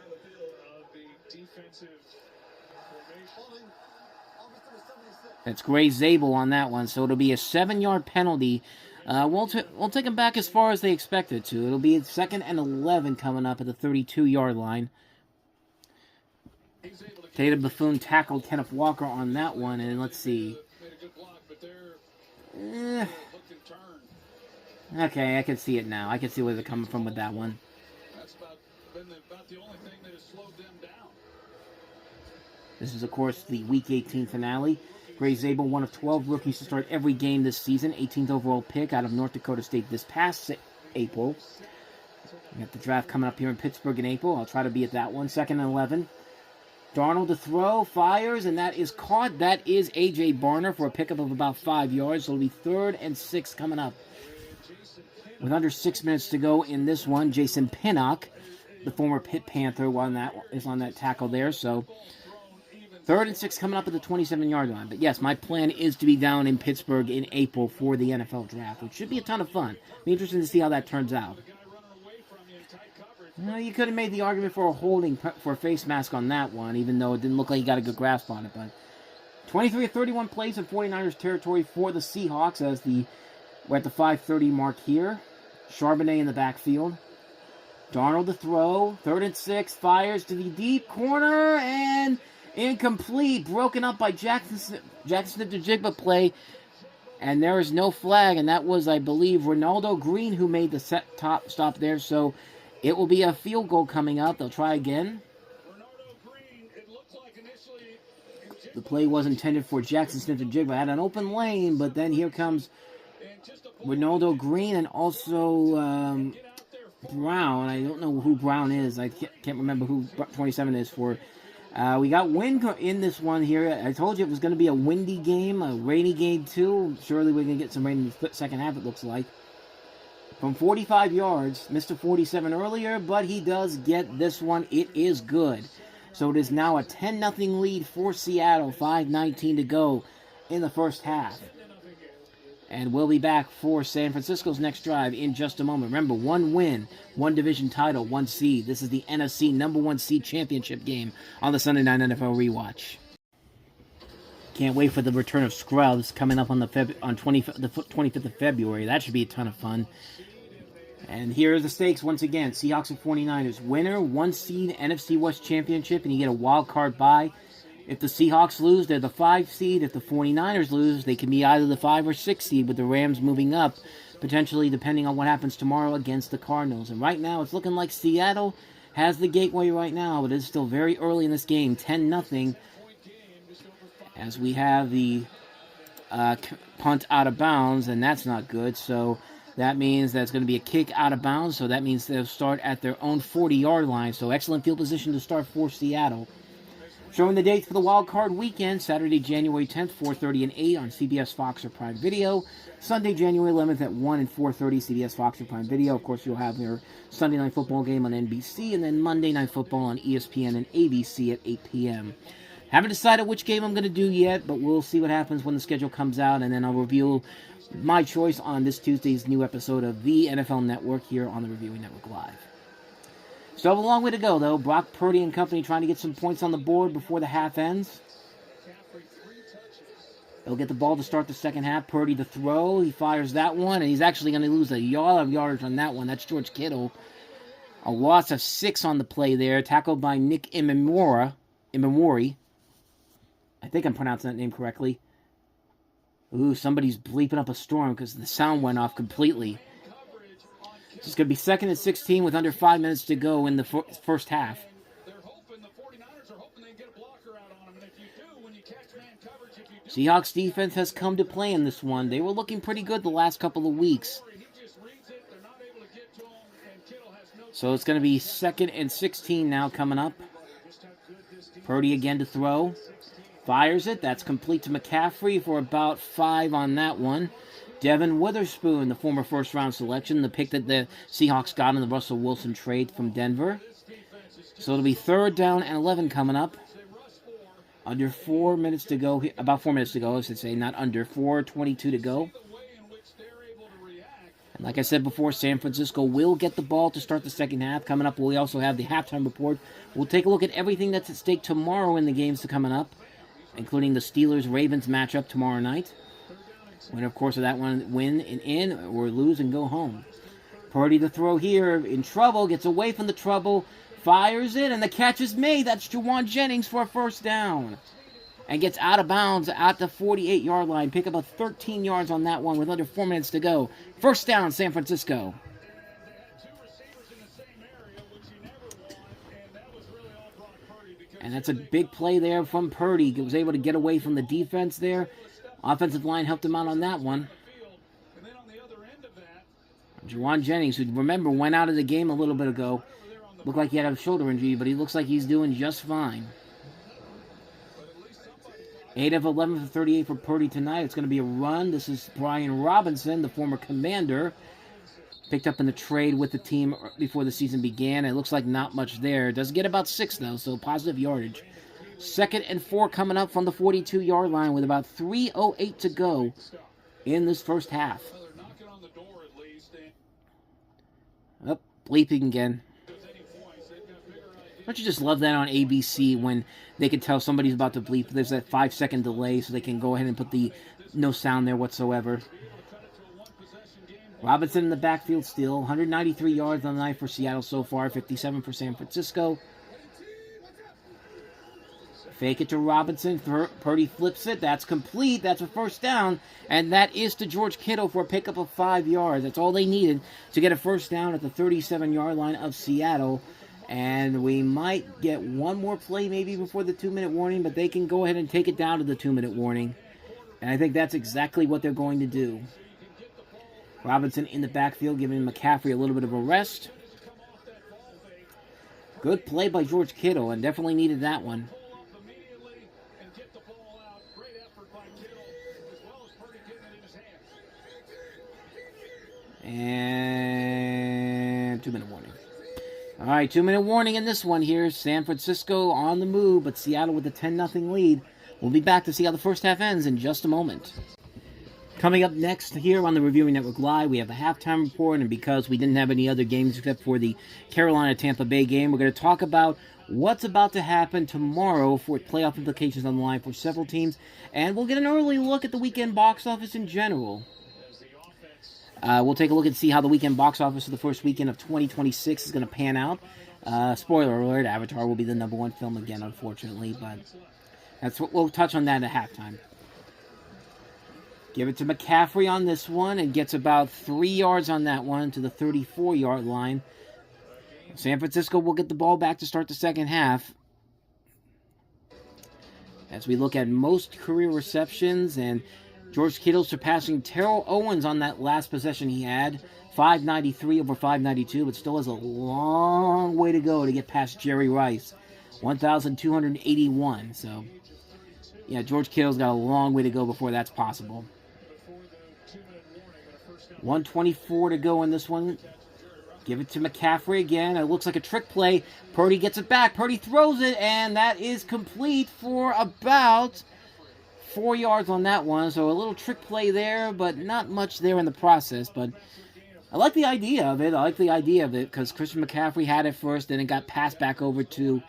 That's Gray Zabel on that one, so it'll be a 7-yard penalty. We'll take them back as far as they expected to. It'll be 2nd and 11 coming up at the 32-yard line. Tatum Buffoon tackled Kenneth Walker on that one, and let's see. Okay, I can see it now. I can see where they're coming from with that one. This is, of course, the Week 18 finale. Gray Zabel, one of 12 rookies to start every game this season. 18th overall pick out of North Dakota State this past April. We got the draft coming up here in Pittsburgh in April. I'll try to be at that one. 2nd and 11. Darnold to throw, fires, and that is caught. That is A.J. Barner for a pickup of about 5 yards. So it'll be 3rd and 6 coming up. With under 6 minutes to go in this one, Jason Pinnock, the former Pitt Panther, is on that tackle there. So 3rd and 6 coming up at the 27-yard line. But yes, my plan is to be down in Pittsburgh in April for the NFL draft, which should be a ton of fun. Be interesting to see how that turns out. You could have made the argument for a holding for a face mask on that one, even though it didn't look like he got a good grasp on it. But 23 of 31 plays in 49ers territory for the Seahawks as we're at the 5:30 mark here. Charbonnet in the backfield. Darnold to throw. 3rd and 6. Fires to the deep corner and incomplete. Broken up by Jackson Smith-Njigba play. And there is no flag. And that was, I believe, Ronaldo Green who made the top stop there. So it will be a field goal coming up. They'll try again. The play was intended for Jackson Smith-Njigba. Had an open lane, but then here comes Ronaldo Green and also Brown. I don't know who Brown is. I can't remember who 27 is for. We got wind in this one here. I told you it was going to be a windy game, a rainy game too. Surely we're going to get some rain in the second half, it looks like. From 45 yards, missed a 47 earlier, but he does get this one. It is good. So it is now a 10-0 lead for Seattle. 5:19 to go in the first half. And we'll be back for San Francisco's next drive in just a moment. Remember, 1 win, 1 division title, 1 seed. This is the NFC number 1 seed championship game on the Sunday Night NFL Rewatch. Can't wait for the return of Scrubs coming up on the 25th of February. That should be a ton of fun. And here are the stakes once again. Seahawks and 49ers. Winner, 1 seed NFC West Championship, and you get a wild card bye. If the Seahawks lose, they're the 5 seed. If the 49ers lose, they can be either the 5 or 6 seed, with the Rams moving up, potentially depending on what happens tomorrow against the Cardinals. And right now, it's looking like Seattle has the gateway right now, but it's still very early in this game, 10-0, as we have the punt out of bounds, and that's not good. So that means that it's going to be a kick out of bounds, so that means they'll start at their own 40-yard line. So excellent field position to start for Seattle. Showing the dates for the Wild Card Weekend, Saturday, January 10th, 4:30 and 8 on CBS, Fox, or Prime Video. Sunday, January 11th at 1 and 4:30, CBS, Fox, or Prime Video. Of course, you'll have your Sunday Night Football game on NBC, and then Monday Night Football on ESPN and ABC at 8 p.m. Haven't decided which game I'm going to do yet, but we'll see what happens when the schedule comes out, and then I'll reveal my choice on this Tuesday's new episode of the NFL Network here on the Reviewing Network Live. Still have a long way to go, though. Brock Purdy and company trying to get some points on the board before the half ends. They'll get the ball to start the second half. Purdy to throw. He fires that one, and he's actually going to lose a lot of yardage on that one. That's George Kittle. A loss of 6 on the play there. Tackled by Nick Imamori. I think I'm pronouncing that name correctly. Ooh, somebody's bleeping up a storm because the sound went off completely. It's going to be 2nd and 16 with under 5 minutes to go in the first half. Seahawks defense has come to play in this one. They were looking pretty good the last couple of weeks. So it's going to be 2nd and 16 now coming up. Purdy again to throw. Fires it. That's complete to McCaffrey for about 5 on that one. Devin Witherspoon, the former first-round selection, the pick that the Seahawks got in the Russell Wilson trade from Denver. So it'll be 3rd down and 11 coming up. Under 4 minutes to go. About 4 minutes to go, I should say. Not under. 4:22 to go. And like I said before, San Francisco will get the ball to start the second half. Coming up, we also have the halftime report. We'll take a look at everything that's at stake tomorrow in the games to coming up, including the Steelers-Ravens matchup tomorrow night. Winner, of course, of that one, win and in, or lose and go home. Purdy to throw here, in trouble, gets away from the trouble, fires it, and the catch is made. That's Juwan Jennings for a first down. And gets out of bounds at the 48-yard line. Pick up about 13 yards on that one with under 4 minutes to go. First down, San Francisco. And that's a big play there from Purdy. He was able to get away from the defense there. Offensive line helped him out on that one. Juwan Jennings, who, remember, went out of the game a little bit ago. Looked like he had a shoulder injury, but he looks like he's doing just fine. 8 of 11 for 38 for Purdy tonight. It's going to be a run. This is Brian Robinson, the former Commander. Picked up in the trade with the team before the season began. It looks like not much there. Does get about 6, though, so positive yardage. 2nd and 4 coming up from the 42-yard line with about 3:08 to go in this first half. Oh, bleeping again. Don't you just love that on ABC when they can tell somebody's about to bleep? There's that 5-second delay so they can go ahead and put the no sound there whatsoever. Robinson in the backfield still. 193 yards on the night for Seattle so far. 57 for San Francisco. Fake it to Robinson. Purdy flips it. That's complete. That's a first down. And that is to George Kittle for a pickup of 5 yards. That's all they needed to get a first down at the 37-yard line of Seattle. And we might get one more play maybe before the 2-minute warning, but they can go ahead and take it down to the 2-minute warning. And I think that's exactly what they're going to do. Robinson in the backfield, giving McCaffrey a little bit of a rest. Good play by George Kittle, and definitely needed that one. And 2-minute warning. All right, 2-minute warning in this one here. San Francisco on the move, but Seattle with a 10-0 lead. We'll be back to see how the first half ends in just a moment. Coming up next here on the Reviewing Network Live, we have the halftime report, and because we didn't have any other games except for the Carolina-Tampa Bay game, we're going to talk about what's about to happen tomorrow for playoff implications on the line for several teams, and we'll get an early look at the weekend box office in general. We'll take a look and see how the weekend box office for the first weekend of 2026 is going to pan out. Spoiler alert, Avatar will be the #1 film again, unfortunately, but that's what we'll touch on that at halftime. Give it to McCaffrey on this one, and gets about 3 yards on that one to the 34-yard line. San Francisco will get the ball back to start the second half. As we look at most career receptions, and George Kittle surpassing Terrell Owens on that last possession he had. 593 over 592, but still has a long way to go to get past Jerry Rice. 1,281. So, yeah, George Kittle's got a long way to go before that's possible. 124 to go in this one. Give it to McCaffrey again. It looks like a trick play. Purdy gets it back. Purdy throws it, and that is complete for about 4 yards on that one. So a little trick play there, but not much there in the process. But I like the idea of it. Because Christian McCaffrey had it first, then it got passed back over to,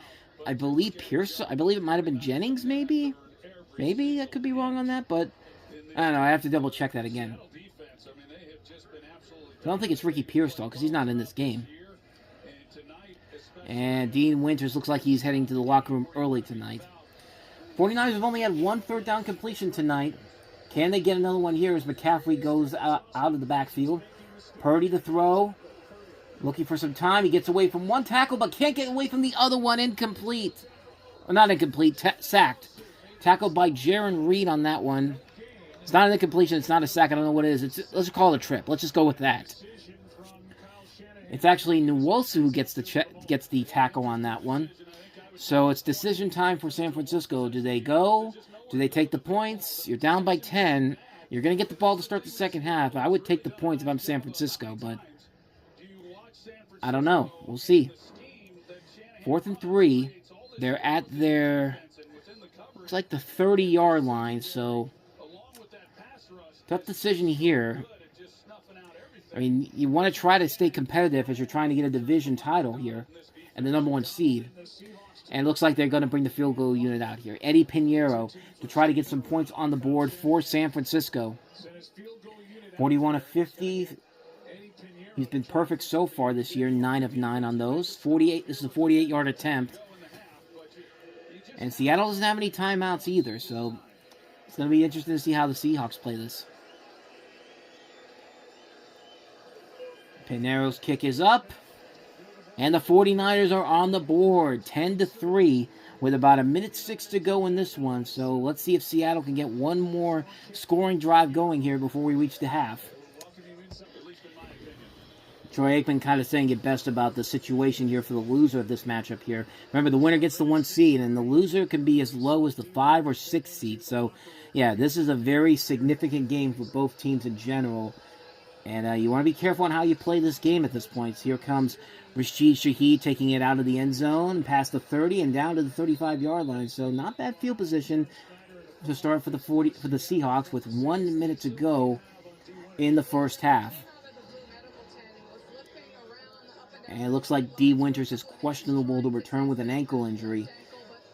I believe, Pierce. I believe it might have been Jennings, maybe? Maybe I could be wrong on that, but I don't know. I have to double check that again. I don't think it's Ricky Pearsall because he's not in this game. And Dean Winters looks like he's heading to the locker room early tonight. 49ers have only had one third down completion tonight. Can they get another one here as McCaffrey goes out of the backfield? Purdy to throw. Looking for some time. He gets away from one tackle but can't get away from the other one. Incomplete. Or not incomplete. Sacked. Tackled by Jaron Reed on that one. It's not an incompletion. It's not a sack. I don't know what it is. Let's just call it a trip. Let's just go with that. It's actually Nwosu who gets the tackle on that one. So it's decision time for San Francisco. Do they go? Do they take the points? You're down by 10. You're going to get the ball to start the second half. I would take the points if I'm San Francisco, but I don't know. We'll see. 4th and 3. They're at their, looks like the 30-yard line, so tough decision here. I mean, you want to try to stay competitive as you're trying to get a division title here and the number 1 seed. And it looks like they're going to bring the field goal unit out here. Eddie Pinheiro to try to get some points on the board for San Francisco. 41 of 50. He's been perfect so far this year. 9 of 9 on those. 48. This is a 48-yard attempt. And Seattle doesn't have any timeouts either, so it's going to be interesting to see how the Seahawks play this. Pinheiro's kick is up. And the 49ers are on the board, 10-3, with about 1:06 to go in this one. So let's see if Seattle can get one more scoring drive going here before we reach the half. Troy Aikman kind of saying it best about the situation here for the loser of this matchup here. Remember, the winner gets the 1 seed, and the loser can be as low as the 5 or 6 seed. So, yeah, this is a very significant game for both teams in general. And you want to be careful on how you play this game at this point. So here comes Rashid Shaheed taking it out of the end zone, past the 30 and down to the 35-yard line. So not bad field position to start for the Seahawks with 1 minute to go in the first half. And it looks like D. Winters is questionable to return with an ankle injury.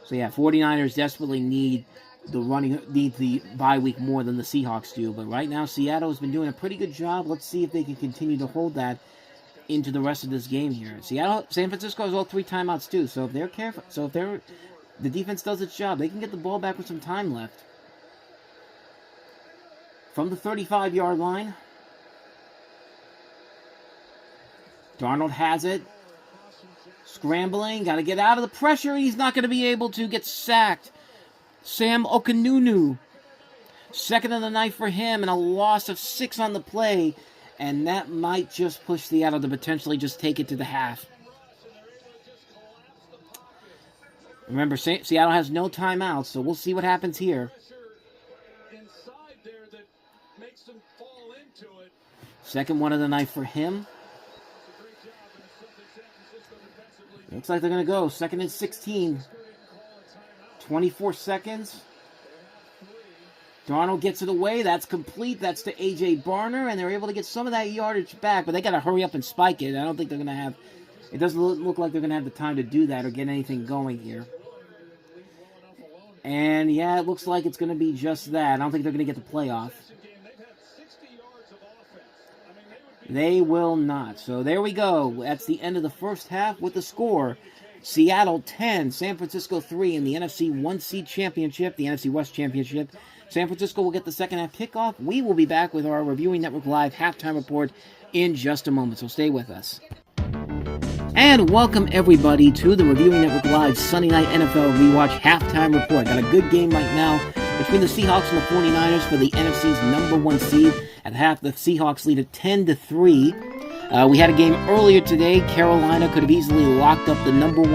So yeah, 49ers desperately need the bye week more than the Seahawks do. But right now, Seattle has been doing a pretty good job. Let's see if they can continue to hold that into the rest of this game here. San Francisco has all 3 timeouts too. So if they're careful, the defense does its job, they can get the ball back with some time left. From the 35-yard line, Darnold has it. Scrambling, got to get out of the pressure. He's not going to be able to get sacked. Sam Okununu, 2nd of the night for him, and a loss of 6 on the play. And that might just push Seattle to potentially just take it to the half. Remember, Seattle has no timeouts, so we'll see what happens here. 2nd one of the night for him. Looks like they're going to go 2nd and 16. 24 seconds. Darnold gets it away. That's complete. That's to A.J. Barner, and they're able to get some of that yardage back, but they got to hurry up and spike it. I don't think they're going to have... It doesn't look like they're going to have the time to do that or get anything going here. And, yeah, it looks like it's going to be just that. I don't think they're going to get the playoff. They will not. So there we go. That's the end of the first half with the score. Seattle 10, San Francisco 3 in the NFC 1 seed championship, the NFC West championship. San Francisco will get the second half kickoff. We will be back with our Reviewing Network Live halftime report in just a moment, so stay with us. And welcome everybody to the Reviewing Network Live Sunday Night NFL Rewatch halftime report. Got a good game right now between the Seahawks and the 49ers for the NFC's number 1 seed. At half, the Seahawks lead at 10-3. We had a game earlier today. Carolina could have easily locked up the number 1,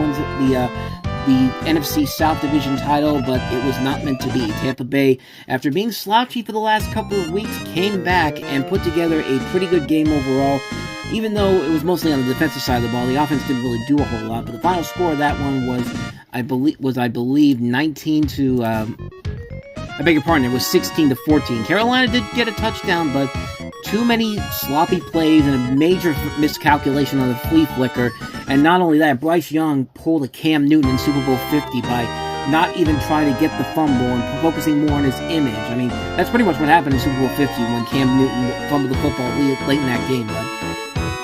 the NFC South Division title, but it was not meant to be. Tampa Bay, after being slouchy for the last couple of weeks, came back and put together a pretty good game overall. Even though it was mostly on the defensive side of the ball, the offense didn't really do a whole lot. But the final score of that one was, I believe, 19 to. I beg your pardon. It was 16-14. Carolina did get a touchdown, but too many sloppy plays and a major miscalculation on the flea flicker. And not only that, Bryce Young pulled a Cam Newton in Super Bowl 50 by not even trying to get the fumble and focusing more on his image. I mean, that's pretty much what happened in Super Bowl 50 when Cam Newton fumbled the football late in that game. But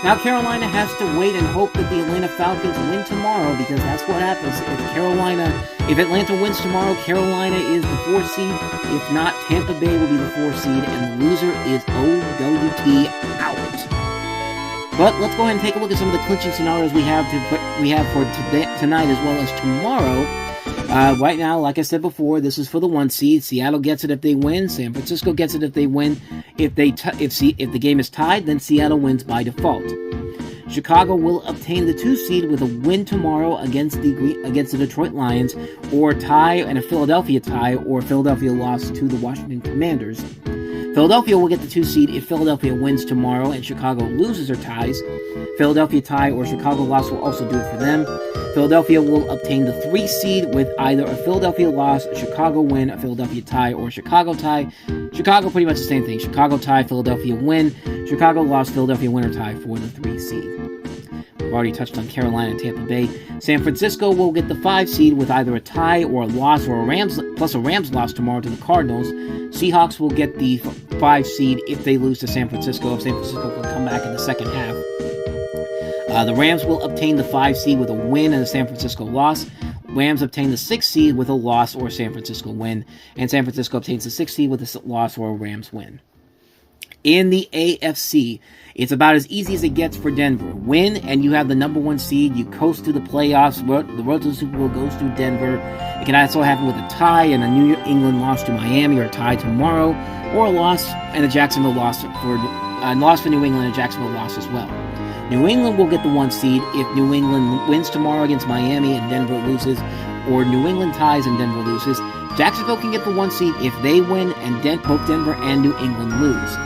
now Carolina has to wait and hope that the Atlanta Falcons win tomorrow, because that's what happens. If Atlanta wins tomorrow, Carolina is the 4th seed. If not, Tampa Bay will be the 4th seed, and the loser is OWT out. But let's go ahead and take a look at some of the clinching scenarios we have for tonight as well as tomorrow. Right now, like I said before, this is for the 1 seed. Seattle gets it if they win. San Francisco gets it if they win. If the game is tied, then Seattle wins by default. Chicago will obtain the 2 seed with a win tomorrow against the Detroit Lions, or tie and a Philadelphia tie, or Philadelphia loss to the Washington Commanders. Philadelphia will get the 2 seed if Philadelphia wins tomorrow and Chicago loses or ties. Philadelphia tie or Chicago loss will also do it for them. Philadelphia will obtain the 3 seed with either a Philadelphia loss, a Chicago win, a Philadelphia tie, or a Chicago tie. Chicago, pretty much the same thing. Chicago tie, Philadelphia win. Chicago loss, Philadelphia win or tie for the 3 seed. We've already touched on Carolina and Tampa Bay. San Francisco will get the 5 seed with either a tie or a loss, or a Rams loss tomorrow to the Cardinals. Seahawks will get the 5 seed if they lose to San Francisco, if San Francisco can come back in the second half. The Rams will obtain the 5 seed with a win and a San Francisco loss. Rams obtain the 6 seed with a loss or a San Francisco win. And San Francisco obtains the 6 seed with a loss or a Rams win. In the AFC, it's about as easy as it gets for Denver. Win, and you have the number 1 seed. You coast to the playoffs. The road to the Super Bowl goes through Denver. It can also happen with a tie and a New England loss to Miami, or a tie tomorrow, or a loss and a Jacksonville loss for New England and a Jacksonville loss as well. New England will get the 1 seed if New England wins tomorrow against Miami and Denver loses, or New England ties and Denver loses. Jacksonville can get the 1 seed if they win and both Denver and New England lose.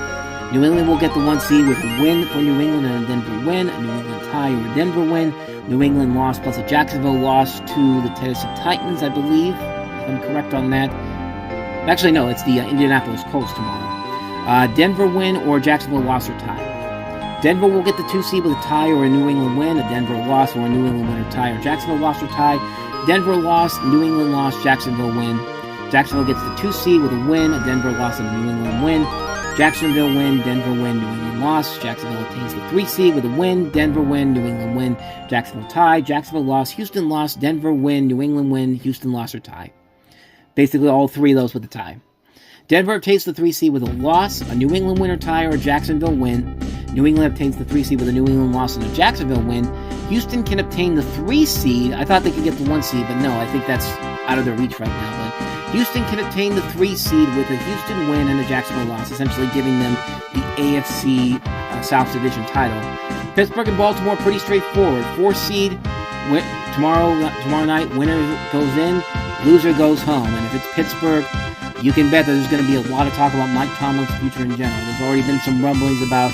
New England will get the 1 seed with a win for New England and a Denver win, a New England tie or a Denver win, New England loss plus a Jacksonville loss to the Tennessee Titans, I believe, if I'm correct on that. Actually, no, it's the Indianapolis Colts tomorrow. Denver win or Jacksonville loss or tie. Denver will get the 2 seed with a tie or a New England win, a Denver loss or a New England win or tie, or Jacksonville loss or tie. Denver loss, New England loss, Jacksonville win. Jacksonville gets the 2 seed with a win, a Denver loss and a New England win. Jacksonville win, Denver win, New England loss. Jacksonville obtains the 3 seed with a win, Denver win, New England win. Jacksonville tie, Jacksonville loss, Houston loss, Denver win, New England win, Houston loss or tie. Basically all 3 of those with a tie. Denver obtains the 3 seed with a loss, a New England win or tie, or a Jacksonville win. New England obtains the 3 seed with a New England loss and a Jacksonville win. Houston can obtain the 3 seed. I thought they could get the 1 seed, but no, I think that's out of their reach right now. But Houston can obtain the 3 seed with a Houston win and a Jacksonville loss, essentially giving them the AFC South Division title. Pittsburgh and Baltimore, pretty straightforward. 4 seed, tomorrow night, winner goes in, loser goes home. And if it's Pittsburgh, you can bet that there's going to be a lot of talk about Mike Tomlin's future in general. There's already been some rumblings about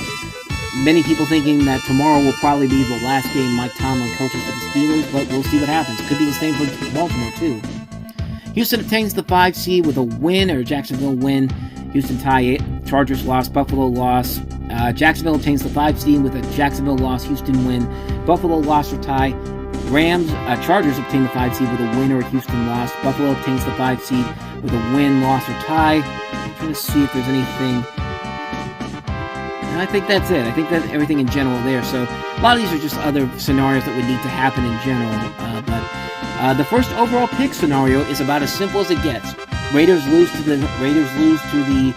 many people thinking that tomorrow will probably be the last game Mike Tomlin coaches for the Steelers, but we'll see what happens. Could be the same for Baltimore, too. Houston obtains the 5 seed with a win or a Jacksonville win. Houston tie, Chargers loss, Buffalo loss. Jacksonville obtains the 5 seed with a Jacksonville loss, Houston win, Buffalo loss or tie. Chargers obtain the 5 seed with a win or a Houston loss. Buffalo obtains the 5 seed with a win, loss, or tie. I'm trying to see if there's anything. And I think that's it. I think that's everything in general there. So a lot of these are just other scenarios that would need to happen in general. But the first overall pick scenario is about as simple as it gets. Raiders lose to the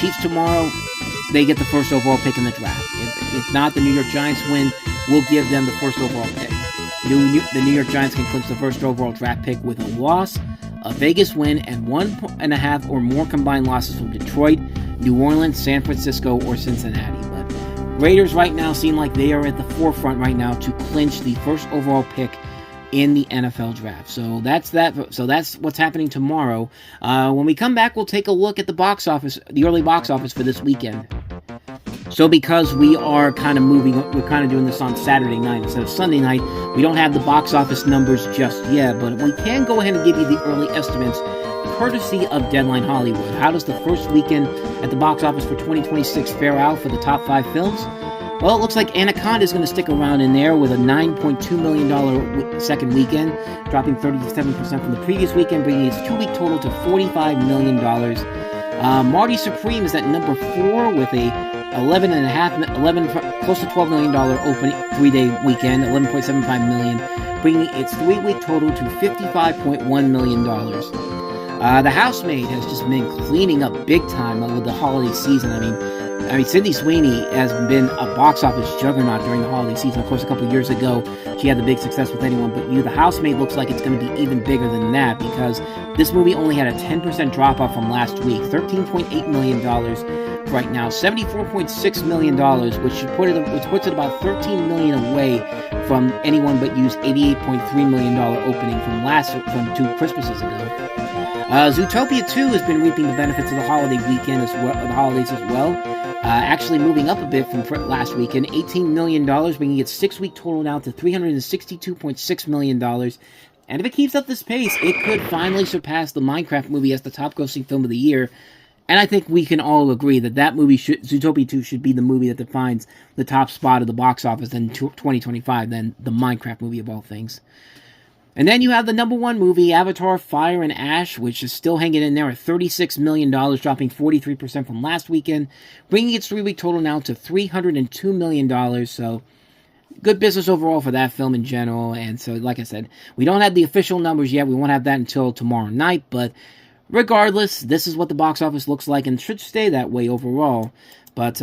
Chiefs tomorrow. They get the first overall pick in the draft. If not, the New York Giants win. We'll give them the first overall pick. The New York Giants can clinch the first overall draft pick with a loss, a Vegas win, and 1.5 or more combined losses from Detroit, New Orleans, San Francisco, or Cincinnati. But Raiders right now seem like they are at the forefront right now to clinch the first overall pick in the NFL draft. So that's that. So that's what's happening tomorrow. When we come back, we'll take a look at the box office, the early box office for this weekend. So because we are kind of we're kind of doing this on Saturday night instead of Sunday night, we don't have the box office numbers just yet, but we can go ahead and give you the early estimates courtesy of Deadline Hollywood. How does the first weekend at the box office for 2026 fare out for the top 5 films? Well, it looks like Anaconda is going to stick around in there with a $9.2 million second weekend, dropping 37% from the previous weekend, bringing its 2-week total to $45 million. Marty Supreme is at number 4 with a close to $12 million opening 3-day weekend, $11.75 million, bringing its 3-week total to $55.1 million. The Housemaid has just been cleaning up big time with the holiday season. I mean, I mean, Sydney Sweeney has been a box office juggernaut during the holiday season. Of course, a couple of years ago, she had the big success with Anyone But You. The Housemaid looks like it's going to be even bigger than that because this movie only had a 10% drop-off from last week. $13.8 million right now. $74.6 million, which puts it about $13 million away from Anyone But You's $88.3 million opening from 2 Christmases ago. Zootopia 2 has been reaping the benefits of the holiday weekend as well, the holidays as well. Actually moving up a bit from last weekend, $18 million, bringing its 6-week total now to $362.6 million. And if it keeps up this pace, it could finally surpass the Minecraft movie as the top-grossing film of the year. And I think we can all agree that movie, Zootopia 2, should be the movie that defines the top spot of the box office in 2025 than the Minecraft movie of all things. And then you have the number 1 movie, Avatar: Fire and Ash, which is still hanging in there at $36 million, dropping 43% from last weekend, bringing its 3-week total now to $302 million. So, good business overall for that film in general. And so, like I said, we don't have the official numbers yet. We won't have that until tomorrow night. But regardless, this is what the box office looks like and should stay that way overall. But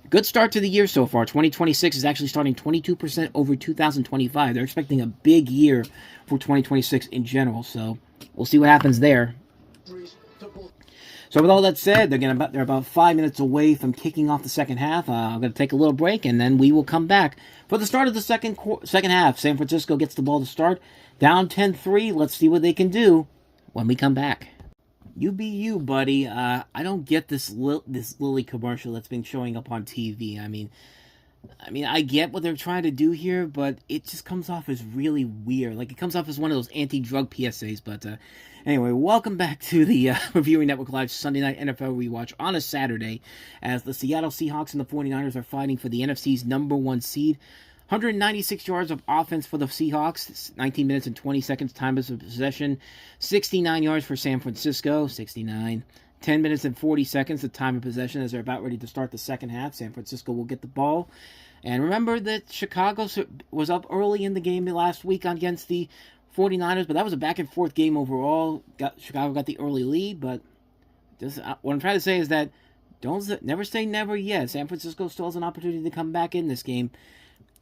good start to the year so far. 2026 is actually starting 22% over 2025. They're expecting a big year for 2026 in general, so we'll see what happens there. So with all that said, they're about 5 minutes away from kicking off the second half. I'm going to take a little break, and then we will come back for the start of the second half. San Francisco gets the ball to start, down 10-3. Let's see what they can do when we come back. You be you, buddy. I don't get this Lily commercial that's been showing up on TV. I mean, I get what they're trying to do here, but it just comes off as really weird. Like, it comes off as one of those anti-drug PSAs, but anyway, welcome back to the Reviewing Network Live Sunday Night NFL Rewatch on a Saturday, as the Seattle Seahawks and the 49ers are fighting for the NFC's number 1 seed. 196 yards of offense for the Seahawks, 19 minutes and 20 seconds time of possession, 69 yards for San Francisco, 69. 10 minutes and 40 seconds, the time of possession as they're about ready to start the second half. San Francisco will get the ball. And remember that Chicago was up early in the game last week against the 49ers, but that was a back-and-forth game overall. Chicago got the early lead, but what I'm trying to say is that never say never yet. San Francisco still has an opportunity to come back in this game.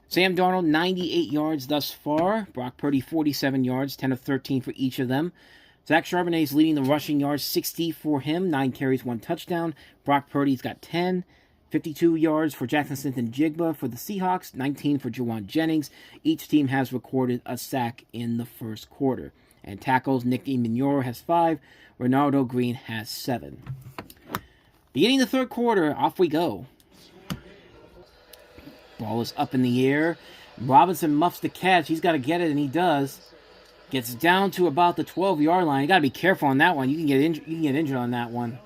Sam Darnold, 98 yards thus far. Brock Purdy, 47 yards, 10 of 13 for each of them. Zach Charbonnet is leading the rushing yards, 60 for him, 9 carries, 1 touchdown. Brock Purdy's got 10, 52 yards for Jackson Smith-Njigba for the Seahawks, 19 for Jawan Jennings. Each team has recorded a sack in the first quarter. And tackles, Nick Emanure has 5, Ronaldo Green has 7. Beginning the third quarter, off we go. Ball is up in the air. Robinson muffs the catch. He's got to get it, and he does. Gets down to about the 12-yard line. You got to be careful on that one. You can get injured on that one.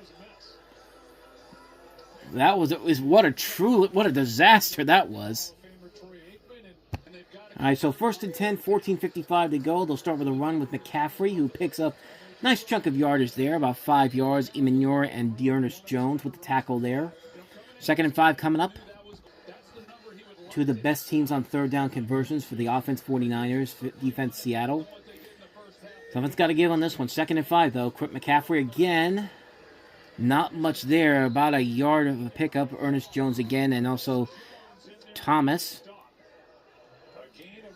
What a disaster that was. All right, so 1st and 10, 14:55 to go. They'll start with a run with McCaffrey, who picks up a nice chunk of yardage there, about 5 yards. Emanure and Dearness Jones with the tackle there. 2nd and 5 coming up. Two of the best teams on third down conversions for the offense, 49ers, defense, Seattle. Something's got to give on this one. 2nd and 5, though. Quick McCaffrey again. Not much there. About a yard of a pickup. Ernest Jones again, and also Thomas.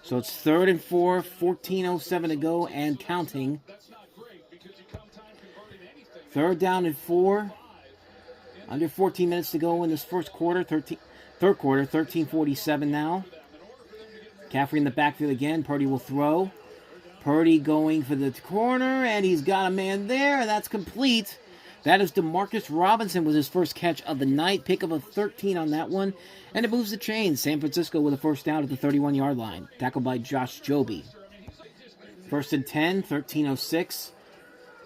So it's 3rd and 4, 14:07 to go, and counting. 3rd down and 4. Under 14 minutes to go in this third quarter, 13:47 now. McCaffrey in the backfield again. Purdy will throw. Purdy going for the corner, and he's got a man there, and that's complete. That is DeMarcus Robinson with his first catch of the night. Pick up a 13 on that one, and it moves the chains. San Francisco with a first down at the 31-yard line. Tackled by Josh Joby. 1st and 10, 13:06.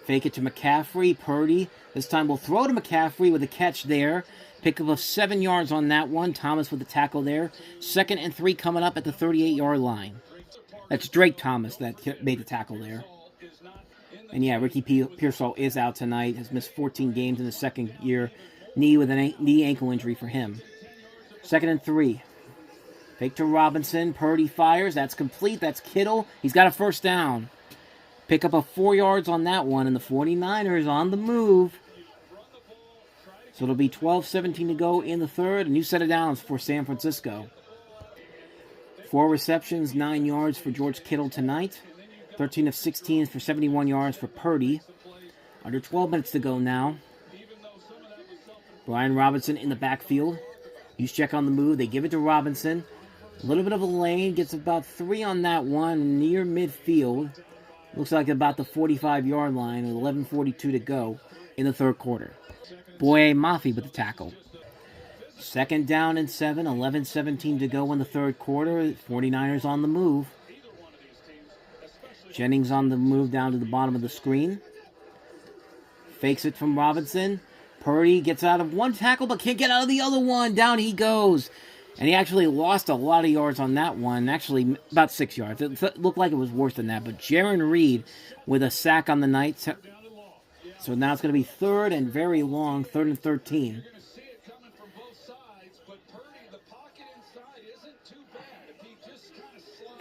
Fake it to McCaffrey. Purdy this time will throw to McCaffrey with a catch there. Pick up of 7 yards on that one. Thomas with the tackle there. 2nd and 3 coming up at the 38-yard line. That's Drake Thomas that made the tackle there. And yeah, Ricky Pearsall is out tonight. Has missed 14 games in the second year. Knee with a knee ankle injury for him. 2nd and 3. Fake to Robinson. Purdy fires. That's complete. That's Kittle. He's got a first down. Pick up a 4 yards on that one. And the 49ers on the move. So it'll be 12-17 to go in the third. A new set of downs for San Francisco. 4 receptions, 9 yards for George Kittle tonight. 13 of 16 for 71 yards for Purdy. Under 12 minutes to go now. Brian Robinson in the backfield. Juszczyk on the move. They give it to Robinson. A little bit of a lane. Gets about 3 on that one. Near midfield. Looks like about the 45-yard line with 11:42 to go in the third quarter. Boye Mafe with the tackle. 2nd down and 7. 11:17 to go in the third quarter. 49ers on the move. Jennings on the move down to the bottom of the screen. Fakes it from Robinson. Purdy gets out of one tackle but can't get out of the other one. Down he goes. And he actually lost a lot of yards on that one. Actually, about 6 yards. It looked like it was worse than that. But Jaron Reed with a sack on the night. So now it's going to be 3rd and very long. 3rd and 13.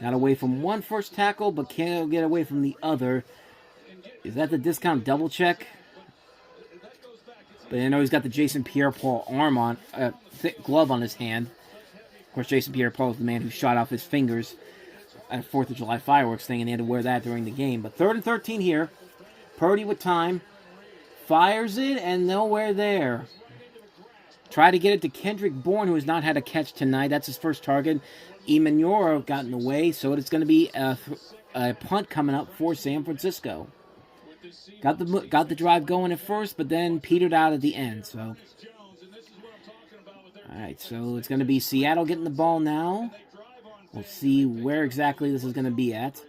Got away from one first tackle, but can't get away from the other. Is that the discount double check? But I know he's got the Jason Pierre-Paul arm on, thick glove on his hand. Of course, Jason Pierre-Paul is the man who shot off his fingers at a 4th of July fireworks thing, and he had to wear that during the game. But 3rd and 13 here. Purdy with time. Fires it, and nowhere there. Try to get it to Kendrick Bourne, who has not had a catch tonight. That's his first target. Emmanuel got in the way, so it's going to be a punt coming up for San Francisco. Got the drive going at first, but then petered out at the end. So, all right, so it's going to be Seattle getting the ball now. We'll see where exactly this is going to be at.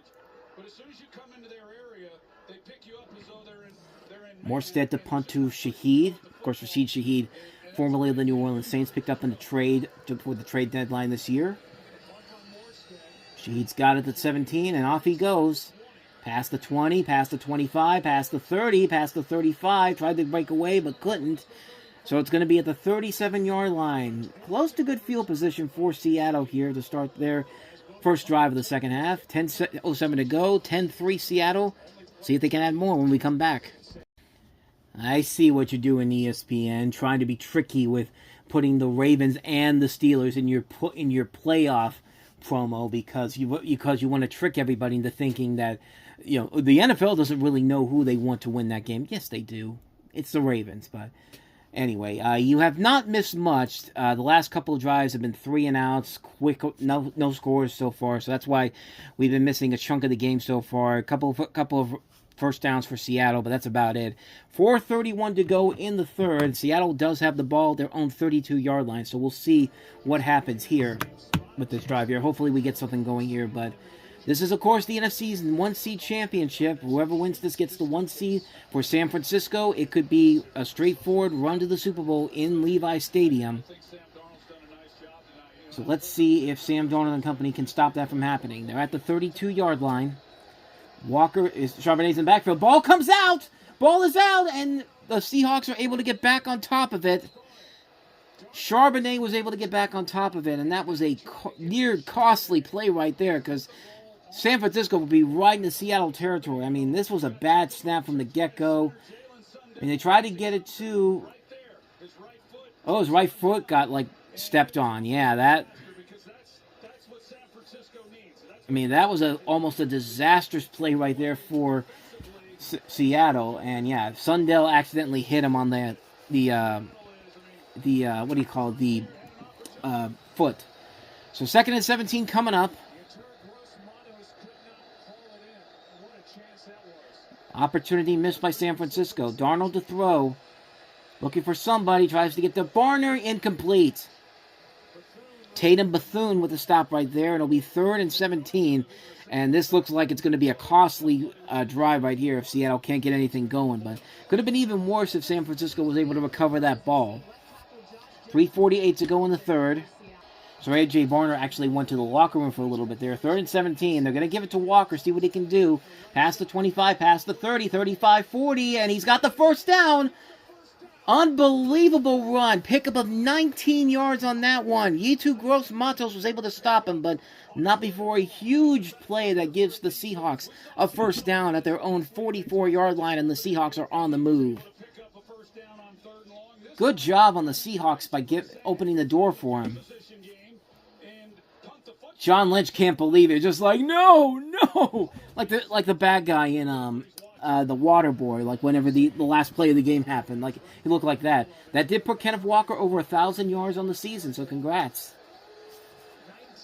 Morstead to punt to Shaheed. Of course, Rashid Shaheed, formerly of the New Orleans Saints, picked up in the trade before the trade deadline this year. Shaheed's got it at 17, and off he goes. Past the 20, past the 25, past the 30, past the 35. Tried to break away, but couldn't. So it's going to be at the 37-yard line. Close to good field position for Seattle here to start their first drive of the second half. 10:07 to go. 10-3 Seattle. See if they can add more when we come back. I see what you're doing, ESPN, trying to be tricky with putting the Ravens and the Steelers in your playoff promo because you want to trick everybody into thinking that the NFL doesn't really know who they want to win that game. Yes, they do. It's the Ravens, but anyway, you have not missed much. The last couple of drives have been 3 and outs, quick, no scores so far. So that's why we've been missing a chunk of the game so far. A couple of first downs for Seattle, but that's about it. 4:31 to go in the third. Seattle does have the ball at their own 32-yard line, so we'll see what happens here with this drive here. Hopefully we get something going here, but this is, of course, the NFC's 1-seed championship. Whoever wins this gets the 1 seed. For San Francisco, it could be a straightforward run to the Super Bowl in Levi Stadium. So let's see if Sam Darnold and company can stop that from happening. They're at the 32-yard line. Charbonnet's in the backfield. Ball comes out! Ball is out, and the Seahawks are able to get back on top of it. Charbonnet was able to get back on top of it, and that was a near costly play right there because San Francisco will be right in the Seattle territory. I mean, this was a bad snap from the get-go, and they tried to get it to... Oh, his right foot got, stepped on. Yeah, that... I mean, that was almost a disastrous play right there for Seattle. And, yeah, Sundell accidentally hit him on the foot. So 2nd and 17 coming up. Opportunity missed by San Francisco. Darnold to throw. Looking for somebody. Tries to get to Barner. Incomplete. Tatum Bethune with a stop right there. It'll be 3rd and 17. And this looks like it's going to be a costly drive right here if Seattle can't get anything going. But could have been even worse if San Francisco was able to recover that ball. 3:48 to go in the third. So A.J. Barner actually went to the locker room for a little bit there. 3rd and 17. They're going to give it to Walker, see what he can do. Past the 25, past the 30, 35, 40. And he's got the first down. Unbelievable run. Pickup of 19 yards on that one. Yetu Gross-Matos was able to stop him, but not before a huge play that gives the Seahawks a first down at their own 44-yard line, and the Seahawks are on the move. Good job on the Seahawks by opening the door for him. John Lynch can't believe it. Just like, no. Like the bad guy in the Water Boy, like whenever the last play of the game happened. Like, he looked like that. That did put Kenneth Walker over 1,000 yards on the season, so congrats.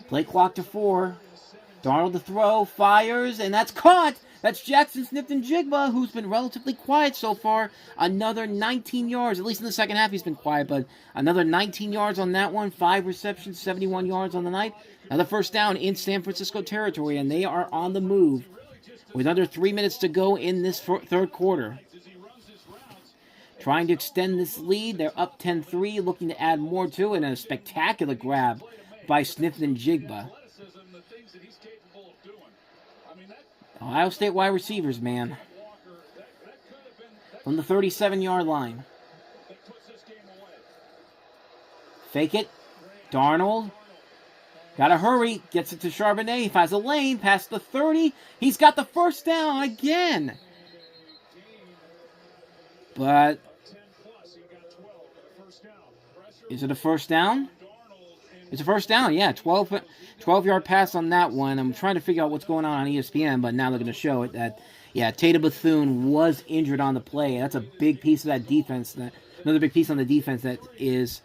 Play clock to 4. Darnold to throw, fires, and that's caught. That's Jackson Smith-Njigba, who's been relatively quiet so far. Another 19 yards, at least in the second half he's been quiet, but another 19 yards on that one. 5 receptions, 71 yards on the night. Another first down in San Francisco territory, and they are on the move with under 3 minutes to go in this third quarter. Trying to extend this lead. They're up 10-3, looking to add more to it, and a spectacular grab by Smith-Njigba. Ohio State wide receivers, man. From the 37-yard line. Fake it. Darnold. Gotta hurry. Gets it to Charbonnet. He finds a lane past the 30. He's got the first down again. But is it a first down? It's a first down, yeah. 12-yard pass on that one. I'm trying to figure out what's going on ESPN, but now they're going to show it that, yeah, Tatum Bethune was injured on the play. That's a big piece of that defense. Another big piece on the defense that is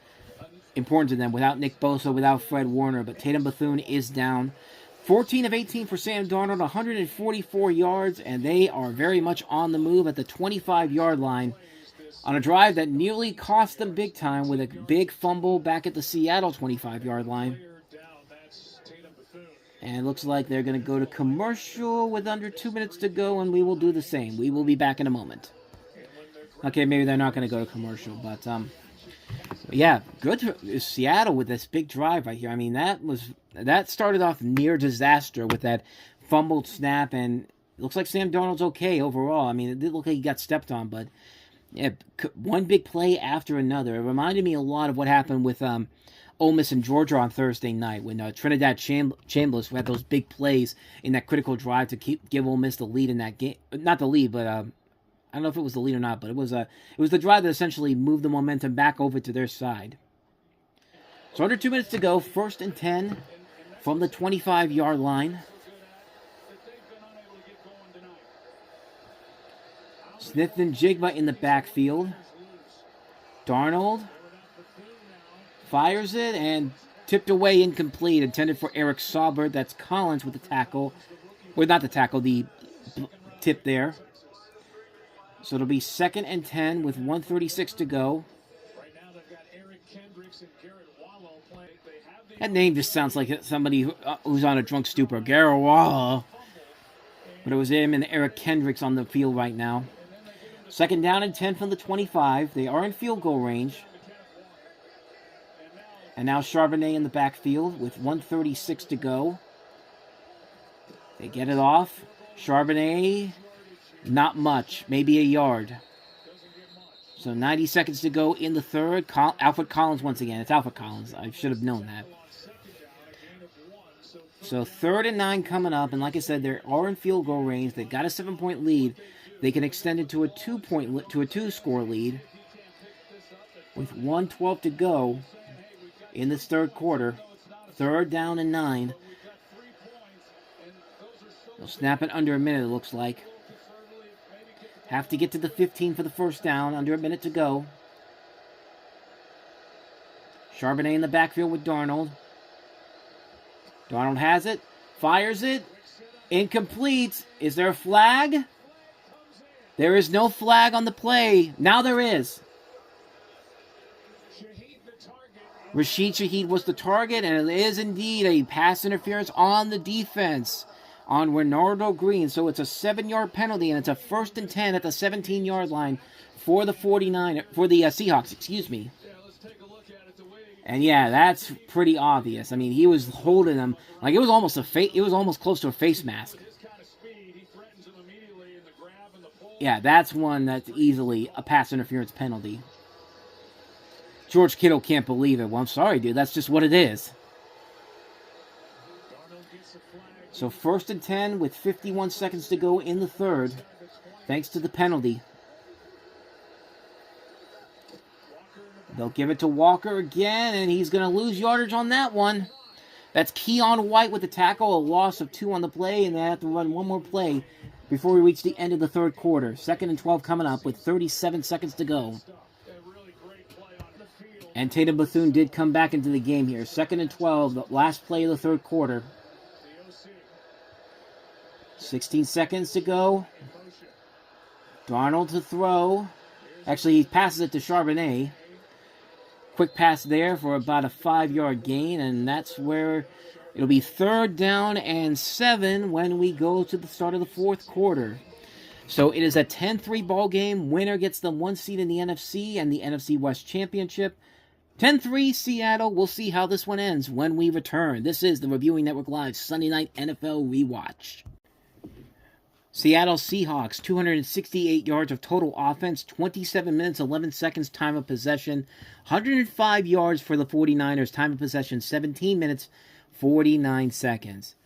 important to them without Nick Bosa, without Fred Warner. But Tatum Bethune is down. 14 of 18 for Sam Darnold, 144 yards, and they are very much on the move at the 25-yard line. On a drive that nearly cost them big time with a big fumble back at the Seattle 25-yard line. And it looks like they're going to go to commercial with under 2 minutes to go, and we will do the same. We will be back in a moment. Okay, maybe they're not going to go to commercial, but yeah, good to Seattle with this big drive right here. I mean, that started off near disaster with that fumbled snap, and it looks like Sam Darnold's okay overall. I mean, it did look like he got stepped on, but yeah, one big play after another. It reminded me a lot of what happened with Ole Miss and Georgia on Thursday night when Trinidad Chambliss had those big plays in that critical drive to give Ole Miss the lead in that game. Not the lead, but I don't know if it was the lead or not. But it was the drive that essentially moved the momentum back over to their side. So under 2 minutes to go, 1st and 10 from the 25-yard line. Smith-Njigba in the backfield. Darnold fires it and tipped away, incomplete. Intended for Eric Saubert. That's Collins with the tackle. Well, not the tackle, the tip there. So it'll be 2nd and 10 with 1:36 to go. That name just sounds like somebody who's on a drunk stupor. Garawala. But it was him and Eric Kendricks on the field right now. 2nd down and 10 from the 25. They are in field goal range. And now Charbonnet in the backfield with 1:36 to go. They get it off. Charbonnet, not much. Maybe a yard. So 90 seconds to go in the third. Alfred Collins once again. It's Alfred Collins. I should have known that. So 3rd and 9 coming up. And like I said, they are in field goal range. They've got a 7-point lead. They can extend it to a 2-score lead with 1:12 to go in this third quarter. 3rd down and 9. They'll snap it under a minute, it looks like. Have to get to the 15 for the first down. Under a minute to go. Charbonnet in the backfield with Darnold. Darnold has it. Fires it. Incomplete. Is there a flag? There is no flag on the play. Now there is. Rashid Shaheed was the target, and it is indeed a pass interference on the defense on Renardo Green. So it's a 7-yard penalty, and it's a 1st and 10 at the 17-yard line for the Seahawks, excuse me. And yeah, that's pretty obvious. I mean, he was holding them like it was almost close to a face mask. Yeah, that's one that's easily a pass interference penalty. George Kittle can't believe it. Well, I'm sorry, dude. That's just what it is. So 1st and 10 with 51 seconds to go in the third, thanks to the penalty. They'll give it to Walker again, and he's going to lose yardage on that one. That's Keon White with the tackle, a loss of 2 on the play, and they have to run one more play before we reach the end of the third quarter. 2nd and 12 coming up with 37 seconds to go. And Tatum Bethune did come back into the game here. 2nd and 12, the last play of the third quarter. 16 seconds to go. Darnold to throw. Actually, he passes it to Charbonnet. Quick pass there for about a 5-yard gain, and that's where it'll be 3rd down and 7 when we go to the start of the fourth quarter. So it is a 10-3 ball game. Winner gets the 1 seed in the NFC and the NFC West Championship. 10-3 Seattle. We'll see how this one ends when we return. This is the Reviewing Network Live Sunday Night NFL Rewatch. Seattle Seahawks, 268 yards of total offense, 27 minutes, 11 seconds time of possession, 105 yards for the 49ers, time of possession, 17 minutes, 49 seconds.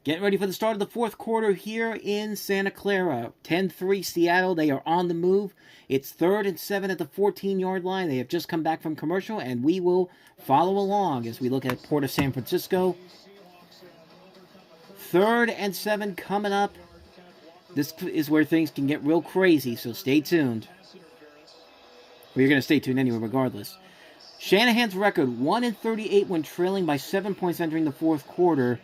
Getting ready for the start of the fourth quarter here in Santa Clara. 10-3 Seattle, they are on the move. It's 3rd and 7 at the 14-yard line. They have just come back from commercial, and we will follow along as we look at Port of San Francisco. 3rd and 7 coming up. This is where things can get real crazy, so stay tuned. Well, you're going to stay tuned anyway, regardless. Shanahan's record, 1-38 when trailing by 7 points entering the fourth quarter.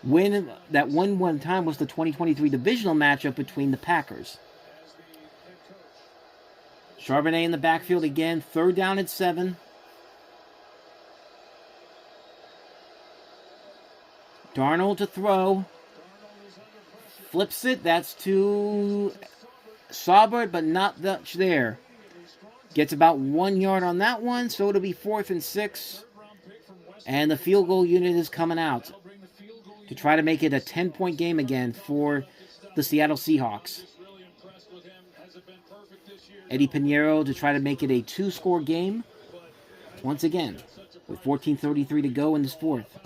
Win that one time was the 2023 divisional matchup between the Packers. Charbonnet in the backfield again, 3rd down and 7. Darnold to throw. Flips it. That's to Saubert, but not much there. Gets about 1 yard on that one, so it'll be 4th and 6. And the field goal unit is coming out to try to make it a 10-point game again for the Seattle Seahawks. Eddie Pinheiro to try to make it a 2-score game once again with 14:33 to go in this fourth.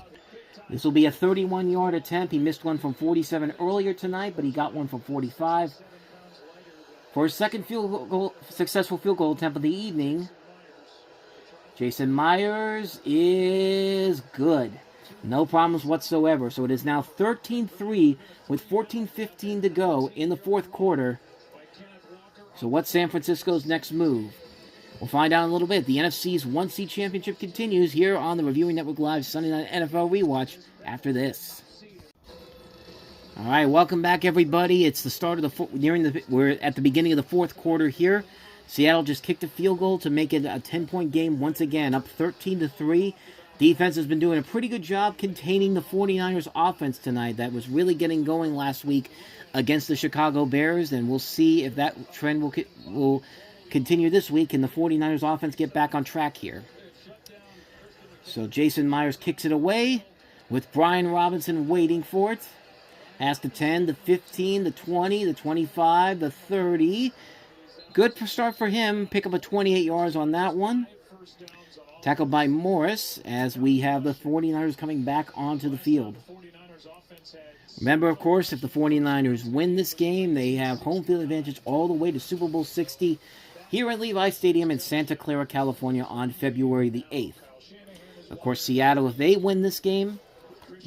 This will be a 31-yard attempt. He missed one from 47 earlier tonight, but he got one from 45. For his second successful field goal attempt of the evening, Jason Myers is good. No problems whatsoever. So it is now 13-3 with 14:15 to go in the fourth quarter. So what's San Francisco's next move? We'll find out in a little bit. The NFC's 1-seed championship continues here on the Reviewing Network Live Sunday Night NFL Rewatch after this. All right, welcome back, everybody. It's the start of we're at the beginning of the fourth quarter here. Seattle just kicked a field goal to make it a 10-point game once again, up 13-3. Defense has been doing a pretty good job containing the 49ers offense tonight. That was really getting going last week against the Chicago Bears, and we'll see if that trend will continue this week and the 49ers offense get back on track here. So Jason Myers kicks it away with Brian Robinson waiting for it. Has the 10, the 15, the 20, the 25, the 30. Good start for him. Pick up a 28 yards on that one. Tackled by Morris as we have the 49ers coming back onto the field. Remember, of course, if the 49ers win this game, they have home field advantage all the way to Super Bowl 60 here at Levi Stadium in Santa Clara, California on February the 8th. Of course, Seattle, if they win this game,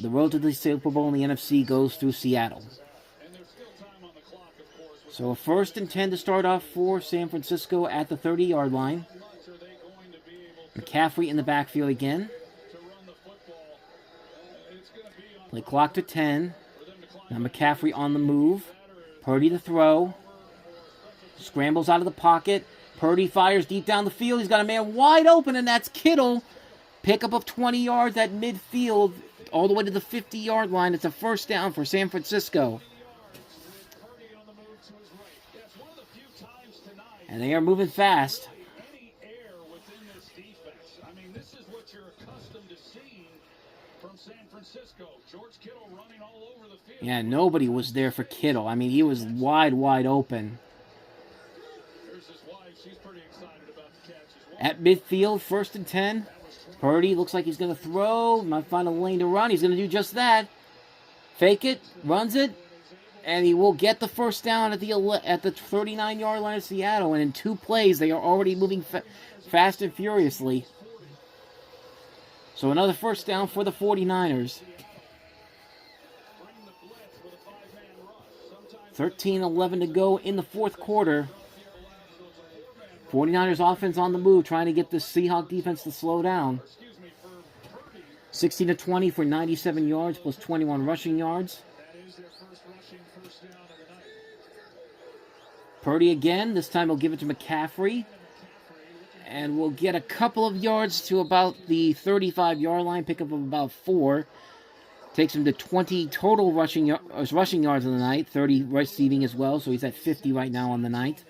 the road to the Super Bowl in the NFC goes through Seattle. So a 1st and 10 to start off for San Francisco at the 30-yard line. McCaffrey in the backfield again. Play clock to 10. Now McCaffrey on the move. Purdy to throw. Scrambles out of the pocket. Purdy fires deep down the field. He's got a man wide open, and that's Kittle. Pickup of 20 yards at midfield, all the way to the 50-yard line. It's a 1st down for San Francisco. And they are moving fast. Yeah, nobody was there for Kittle. I mean, he was wide open. At midfield, 1st and 10. Purdy looks like he's going to throw. Might find a lane to run. He's going to do just that. Fake it. Runs it. And he will get the first down at the 39-yard line of Seattle. And in 2 plays, they are already moving fast and furiously. So another first down for the 49ers. 13-11 to go in the fourth quarter. 49ers offense on the move, trying to get the Seahawks defense to slow down. 16-20 for 97 yards plus 21 rushing yards. Purdy again. This time he'll give it to McCaffrey. And we'll get a couple of yards to about the 35-yard line. Pickup of about 4. Takes him to 20 total rushing yards on the night. 30 receiving as well. So he's at 50 right now on the night.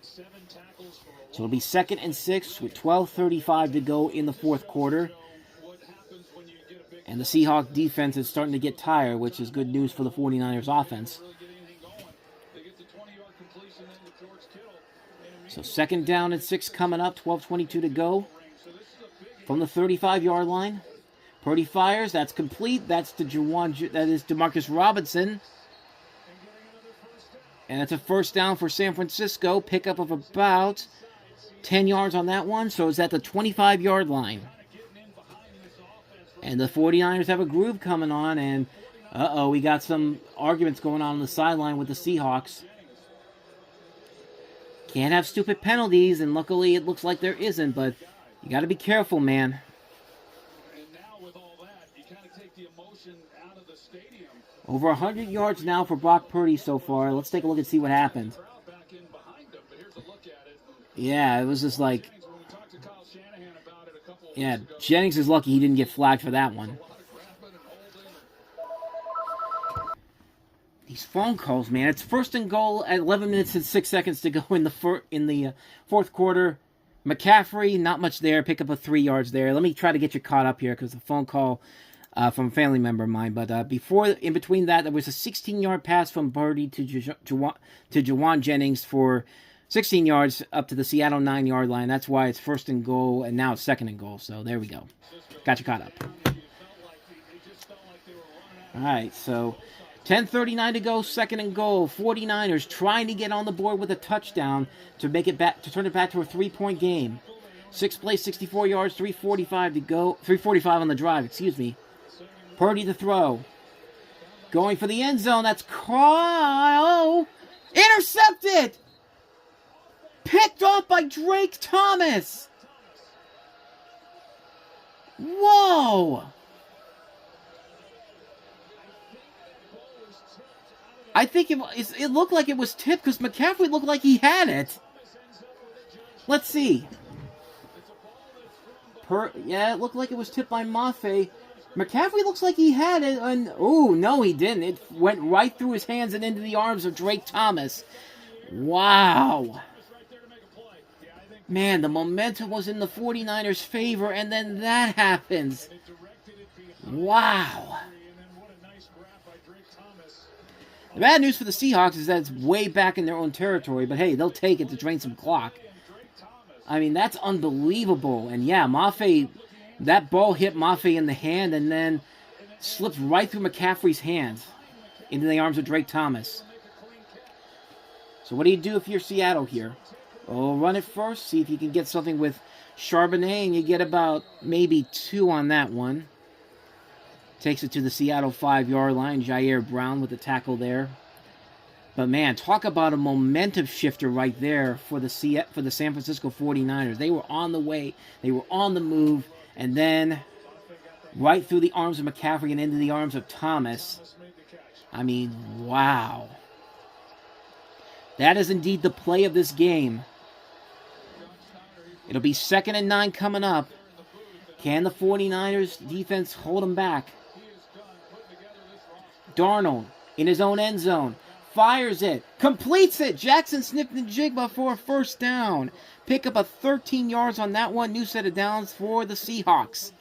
So it'll be 2nd and 6 with 12:35 to go in the fourth quarter. And the Seahawks defense is starting to get tired, which is good news for the 49ers offense. So 2nd down and 6 coming up, 12:22 to go. From the 35-yard line. Purdy fires, that's complete. That is Demarcus Robinson. And it's a first down for San Francisco. Pickup of about 10 yards on that one. So it's at the 25-yard line. And the 49ers have a groove coming on. And, we got some arguments going on the sideline with the Seahawks. Can't have stupid penalties, and luckily it looks like there isn't, but you got to be careful, man. Over 100 yards now for Brock Purdy so far. Let's take a look and see what happened. Yeah, it was just like... Yeah, Jennings is lucky he didn't get flagged for that one. These phone calls, man. It's 1st and goal at 11 minutes and 6 seconds to go in the fourth quarter. McCaffrey, not much there. Pick up a 3 yards there. Let me try to get you caught up here because the phone call from a family member of mine. But in between that, there was a 16-yard pass from Purdy to Jawan Jennings for 16 yards up to the Seattle 9-yard line. That's why it's 1st and goal, and now it's 2nd and goal. So there we go. Got you caught up. All right, so 10:39 to go, 2nd and goal. 49ers trying to get on the board with a touchdown to make it back, to turn it back to a 3-point game. 6 plays, 64 yards, 3:45 to go. 3:45 on the drive, excuse me. Purdy to throw. Going for the end zone. That's Kyle. Intercepted. Picked off by Drake Thomas. Whoa. I think it looked like it was tipped because McCaffrey looked like he had it. Let's see. It looked like it was tipped by Mafe. McCaffrey looks like he had it. And oh, no, he didn't. It went right through his hands and into the arms of Drake Thomas. Wow. Man, the momentum was in the 49ers' favor, and then that happens. Wow. The bad news for the Seahawks is that it's way back in their own territory, but hey, they'll take it to drain some clock. I mean, that's unbelievable. And yeah, Mafe, that ball hit Mafe in the hand and then slipped right through McCaffrey's hands into the arms of Drake Thomas. So what do you do if you're Seattle here? Oh, run it first, see if you can get something with Charbonnet, and you get about maybe 2 on that one. Takes it to the Seattle 5-yard line. Jair Brown with the tackle there. But man, talk about a momentum shifter right there for the San Francisco 49ers. They were on the way. They were on the move. And then right through the arms of McCaffrey and into the arms of Thomas. I mean, wow. That is indeed the play of this game. It'll be 2nd and 9 coming up. Can the 49ers defense hold them back? Darnold in his own end zone. Fires it. Completes it. Jackson snipped and Jigba for a first down. Pick up a 13 yards on that one. New set of downs for the Seahawks.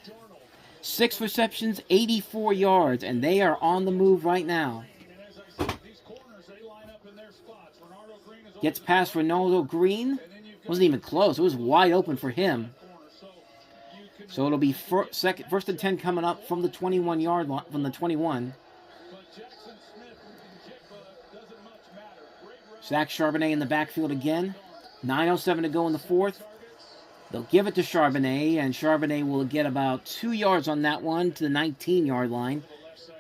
6 receptions, 84 yards. And they are on the move right now. Gets past Ronaldo Green. Wasn't even close. It was wide open for him. So it'll be first and 10 coming up from the 21-yard line, from the 21. Zach Charbonnet in the backfield again. 9:07 to go in the fourth. They'll give it to Charbonnet, and Charbonnet will get about 2 yards on that one to the 19-yard line.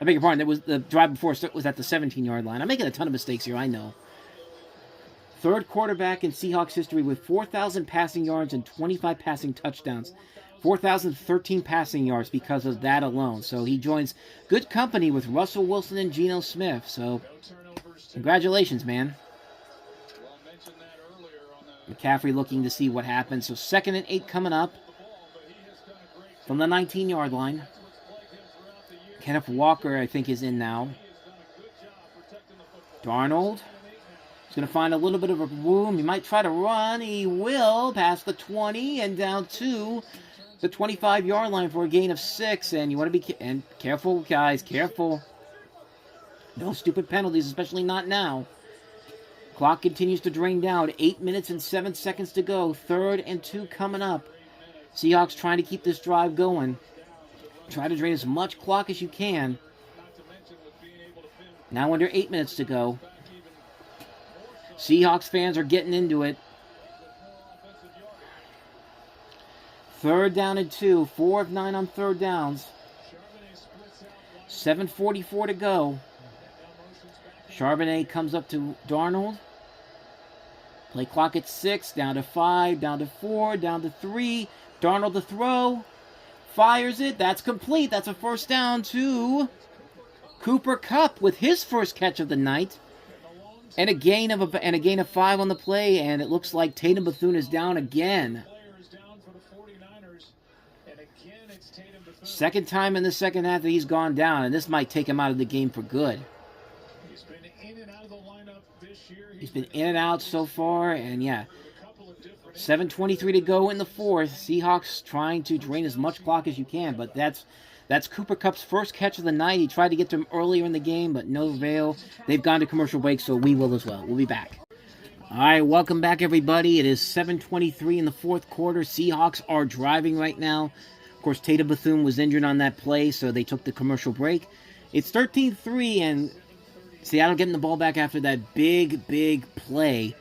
I beg your pardon, the drive before was at the 17-yard line. I'm making a ton of mistakes here, I know. Third quarterback in Seahawks history with 4,000 passing yards and 25 passing touchdowns. 4,013 passing yards because of that alone. So he joins good company with Russell Wilson and Geno Smith. So congratulations, man. McCaffrey looking to see what happens. So 2nd and 8 coming up from the 19-yard line. Kenneth Walker, I think, is in now. Darnold is going to find a little bit of a room. He might try to run. He will past the 20 and down to the 25-yard line for a gain of 6. And you want to be careful, guys. Careful. No stupid penalties, especially not now. Clock continues to drain down. 8 minutes and 7 seconds to go. 3rd and 2 coming up. Seahawks trying to keep this drive going. Try to drain as much clock as you can. Now under 8 minutes to go. Seahawks fans are getting into it. 3rd down and 2. 4 of 9 on 3rd downs. 7:44 to go. Charbonnet comes up to Darnold. Play clock at 6, down to 5, down to 4, down to 3. Darnold to throw. Fires it. That's complete. That's a first down to Cooper Kupp with his first catch of the night. And a gain of 5 on the play, and it looks like Tatum Bethune is down again. Second time in the second half that he's gone down, and this might take him out of the game for good. He's been in and out so far, and yeah. 7:23 to go in the fourth. Seahawks trying to drain as much clock as you can, but that's Cooper Kupp's first catch of the night. He tried to get to him earlier in the game, but no avail. They've gone to commercial break, so we will as well. We'll be back. All right, welcome back, everybody. It is 7:23 in the fourth quarter. Seahawks are driving right now. Of course, Tatum Bethune was injured on that play, so they took the commercial break. It's 13-3, and Seattle getting the ball back after that big play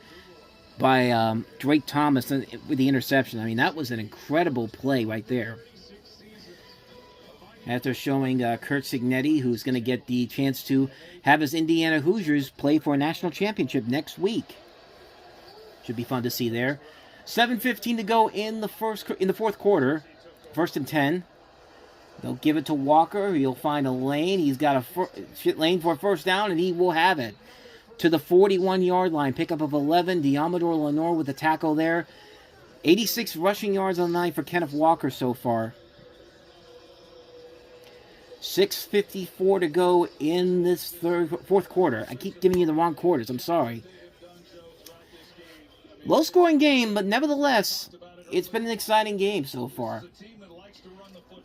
by Drake Thomas with the interception. I mean, that was an incredible play right there. After showing Kurt Signetti, who's going to get the chance to have his Indiana Hoosiers play for a national championship next week. Should be fun to see there. 7:15 to go in the fourth quarter. 1st and 10. They'll give it to Walker. He'll find a lane. He's got a lane for a first down, and he will have it. To the 41-yard line. Pickup of 11. Diamador Lenore with the tackle there. 86 rushing yards on the night for Kenneth Walker so far. 6:54 to go in this fourth quarter. I keep giving you the wrong quarters. I'm sorry. Low-scoring game, but nevertheless, it's been an exciting game so far.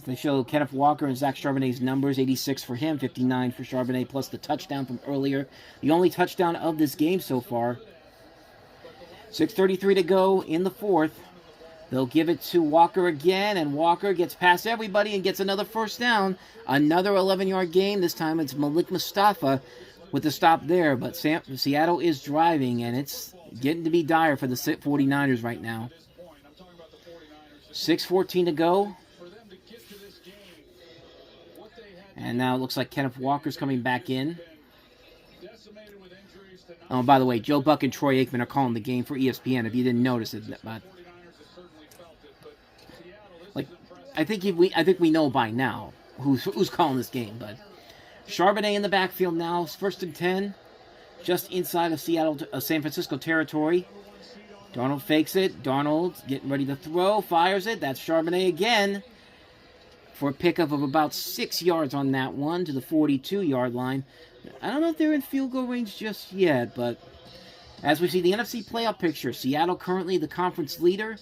They show Kenneth Walker and Zach Charbonnet's numbers. 86 for him, 59 for Charbonnet, plus the touchdown from earlier. The only touchdown of this game so far. 6:33 to go in the fourth. They'll give it to Walker again, and Walker gets past everybody and gets another first down. Another 11-yard gain. This time it's Malik Mustafa with the stop there. But Seattle is driving, and it's getting to be dire for the 49ers right now. 6:14 to go. And now it looks like Kenneth Walker's coming back in. Oh, by the way, Joe Buck and Troy Aikman are calling the game for ESPN, if you didn't notice it. But I think we know by now who's calling this game. But Charbonnet in the backfield now. 1st and 10. Just inside of San Francisco territory. Darnold fakes it. Darnold getting ready to throw. Fires it. That's Charbonnet again. For a pickup of about 6 yards on that one to the 42-yard line. I don't know if they're in field goal range just yet, but as we see the NFC playoff picture, Seattle currently the conference leader.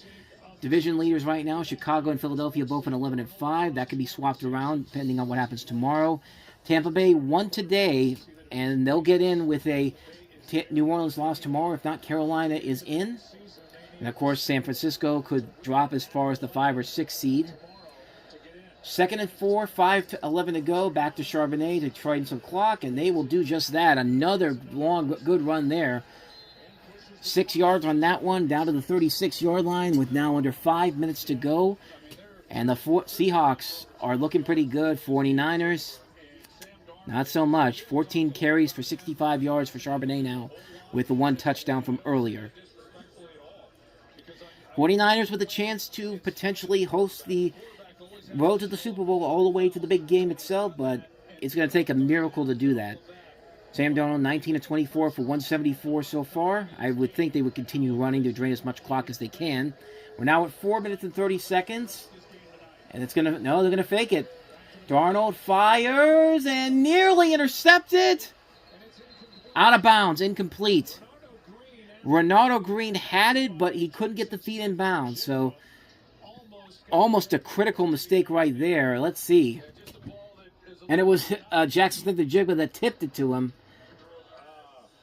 Division leaders right now, Chicago and Philadelphia both in 11-5. That could be swapped around depending on what happens tomorrow. Tampa Bay won today, and they'll get in with a New Orleans loss tomorrow. If not, Carolina is in. And of course, San Francisco could drop as far as the 5 or 6 seed. 2nd and 4, 5-11 to go. Back to Charbonnet to trade some clock, and they will do just that. Another long, good run there. 6 yards on that one, down to the 36-yard line with now under 5 minutes to go. And the Seahawks are looking pretty good. 49ers, not so much. 14 carries for 65 yards for Charbonnet now with the 1 touchdown from earlier. 49ers with a chance to potentially host the road to the Super Bowl all the way to the big game itself, but it's going to take a miracle to do that. Sam Darnold, 19 of 24 for 174 so far. I would think they would continue running to drain as much clock as they can. We're now at 4 minutes and 30 seconds. And they're going to fake it. Darnold fires and nearly intercepted. Out of bounds, incomplete. Ronaldo Green had it, but he couldn't get the feet in bounds. So, almost a critical mistake right there. Let's see. And it was Jackson Smith-Njigba that tipped it to him.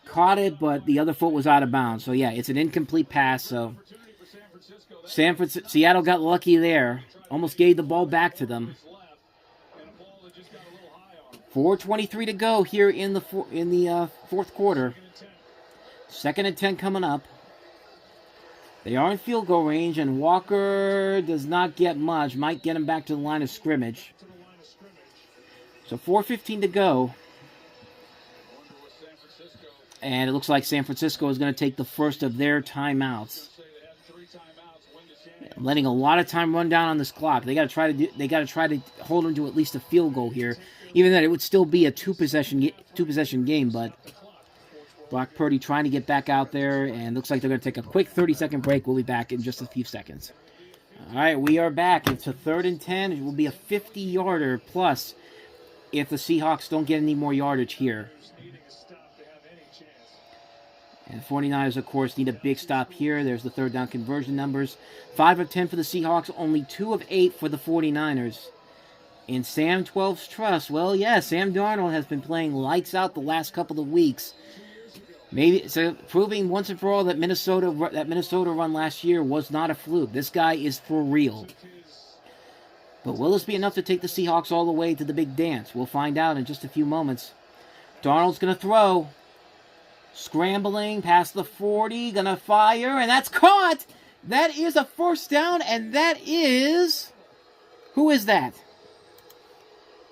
Caught it, but the other foot was out of bounds. So, yeah, it's an incomplete pass. So, Seattle got lucky there. Almost gave the ball back to them. 4:23 to go here in the fourth quarter. 2nd and 10 coming up. They are in field goal range, and Walker does not get much. Might get him back to the line of scrimmage. So 4:15 to go. And it looks like San Francisco is going to take the first of their timeouts. Letting a lot of time run down on this clock. They got to try to hold them to at least a field goal here, even though it would still be a two possession game. But Brock Purdy trying to get back out there, and looks like they're going to take a quick 30-second break. We'll be back in just a few seconds. All right, we are back. It's a 3rd and 10. It will be a 50-yarder plus if the Seahawks don't get any more yardage here. And the 49ers, of course, need a big stop here. There's the 3rd down conversion numbers. 5 of 10 for the Seahawks, only 2 of 8 for the 49ers. In Sam 12's trust, well, yeah, Sam Darnold has been playing lights out the last couple of weeks. Maybe so, proving once and for all that Minnesota run last year was not a fluke. This guy is for real. But will this be enough to take the Seahawks all the way to the big dance? We'll find out in just a few moments. Darnold's going to throw. Scrambling past the 40, gonna fire, and that's caught! That is a 1st down, and that is... Who is that?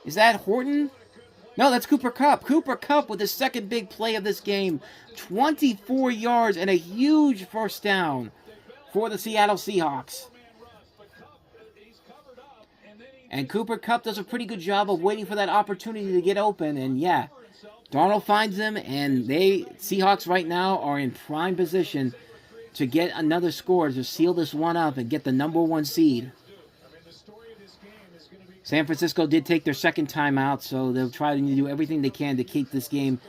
Is that Horton? No, that's Cooper Kupp. Cooper Kupp with his 2nd big play of this game. 24 yards and a huge 1st down for the Seattle Seahawks. And Cooper Kupp does a pretty good job of waiting for that opportunity to get open, and yeah... Darnold finds them, and Seahawks right now are in prime position to get another score to seal this one up and get the number 1 seed. San Francisco did take their 2nd timeout, so they'll try to do everything they can to keep this game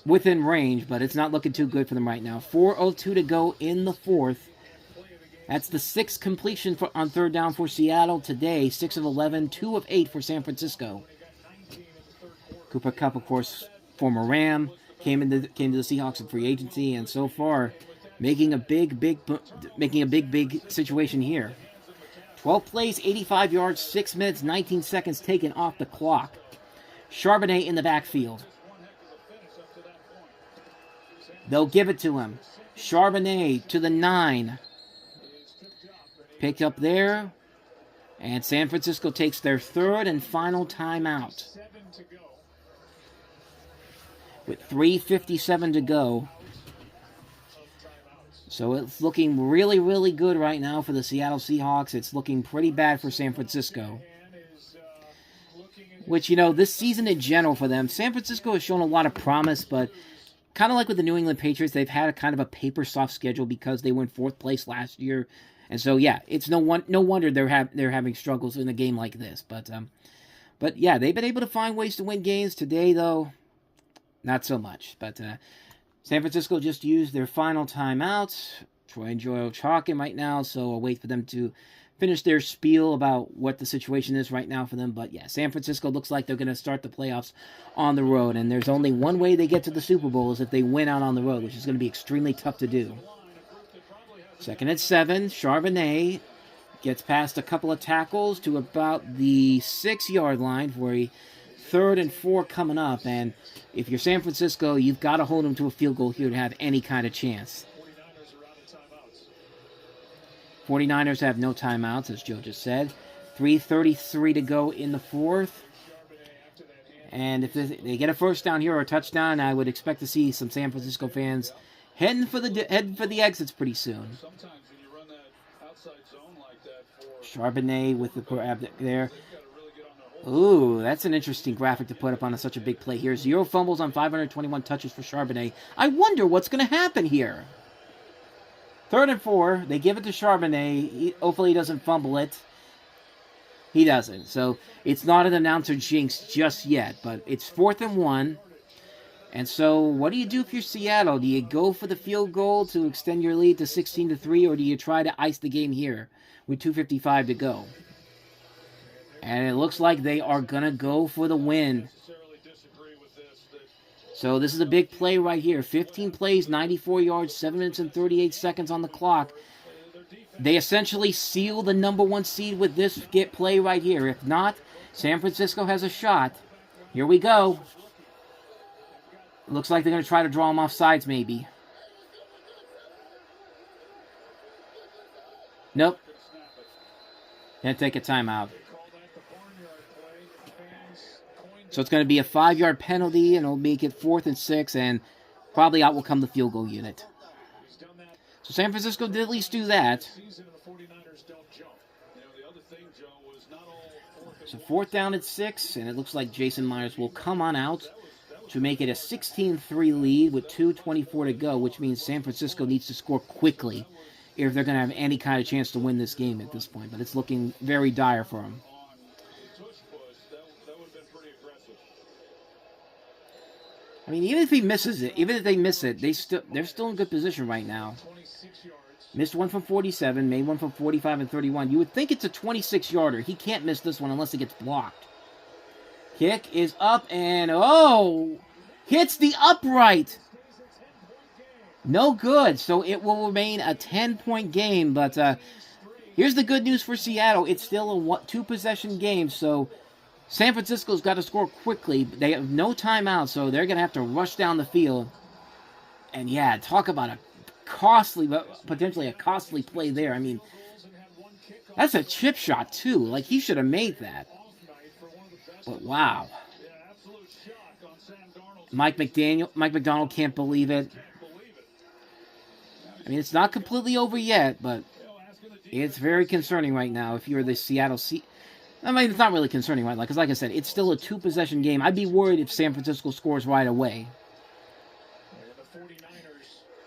within range, but it's not looking too good for them right now. 4:02 to go in the 4th. That's the 6th completion on 3rd down for Seattle today. 6 of 11, 2 of 8 for San Francisco. Cooper Kupp, of course, former Ram, came to the Seahawks in free agency, and so far making a big situation here. 12 plays, 85 yards, 6 minutes, 19 seconds taken off the clock. Charbonnet in the backfield. They'll give it to him. Charbonnet to the 9. Picked up there, and San Francisco takes their 3rd and final timeout. With 3:57 to go. So it's looking really, really good right now for the Seattle Seahawks. It's looking pretty bad for San Francisco. Which, this season in general for them, San Francisco has shown a lot of promise, but kind of like with the New England Patriots, they've had a kind of a paper soft schedule because they were in 4th place last year. And so, yeah, it's no wonder they're having struggles in a game like this. But yeah, they've been able to find ways to win games. Today, though, not so much. But San Francisco just used their final timeout. Troy and Joel talking right now, so I'll wait for them to finish their spiel about what the situation is right now for them. But yeah, San Francisco looks like they're going to start the playoffs on the road. And there's only one way they get to the Super Bowl is if they win out on the road, which is going to be extremely tough to do. 2nd and 7, Charbonnet gets past a couple of tackles to about the 6-yard line for a 3rd and 4 coming up. And if you're San Francisco, you've got to hold them to a field goal here to have any kind of chance. 49ers have no timeouts, as Joe just said. 3:33 to go in the fourth. And if they get a first down here or a touchdown, I would expect to see some San Francisco fans heading for the exits pretty soon. Charbonnet with the grab there. Ooh, that's an interesting graphic to put up on such a big play here. 0 fumbles on 521 touches for Charbonnet. I wonder what's going to happen here. 3rd and 4. They give it to Charbonnet. Hopefully he doesn't fumble it. He doesn't. So it's not an announcer jinx just yet. But it's 4th and 1. And so what do you do if you're Seattle? Do you go for the field goal to extend your lead to 16-3? Or do you try to ice the game here with 2:55 to go? And it looks like they are going to go for the win. So this is a big play right here. 15 plays, 94 yards, 7 minutes and 38 seconds on the clock. They essentially seal the number 1 seed with this play right here. If not, San Francisco has a shot. Here we go. Looks like they're going to try to draw them off sides maybe. Nope. Gonna take a timeout. So it's going to be a 5-yard penalty, and it'll make it 4th and 6, and probably out will come the field goal unit. So San Francisco did at least do that. So 4th down at 6, and it looks like Jason Myers will come on out to make it a 16-3 lead with 2:24 to go, which means San Francisco needs to score quickly if they're going to have any kind of chance to win this game at this point. But it's looking very dire for them. I mean, even if he misses it, even if they miss it, they're still in good position right now. Missed one from 47, made one from 45 and 31. You would think it's a 26-yarder. He can't miss this one unless it gets blocked. Kick is up and, hits the upright. No good. So it will remain a 10-point game. But here's the good news for Seattle. It's still a 2-possession game, so San Francisco's got to score quickly. They have no timeout, so they're going to have to rush down the field. And yeah, talk about a potentially a costly play there. I mean, that's a chip shot too. Like, he should have made that. But wow. Mike McDonald can't believe it. I mean, it's not completely over yet, but it's very concerning right now if you're the Seattle I mean, it's not really concerning right now, because like I said, it's still a 2-possession game. I'd be worried if San Francisco scores right away.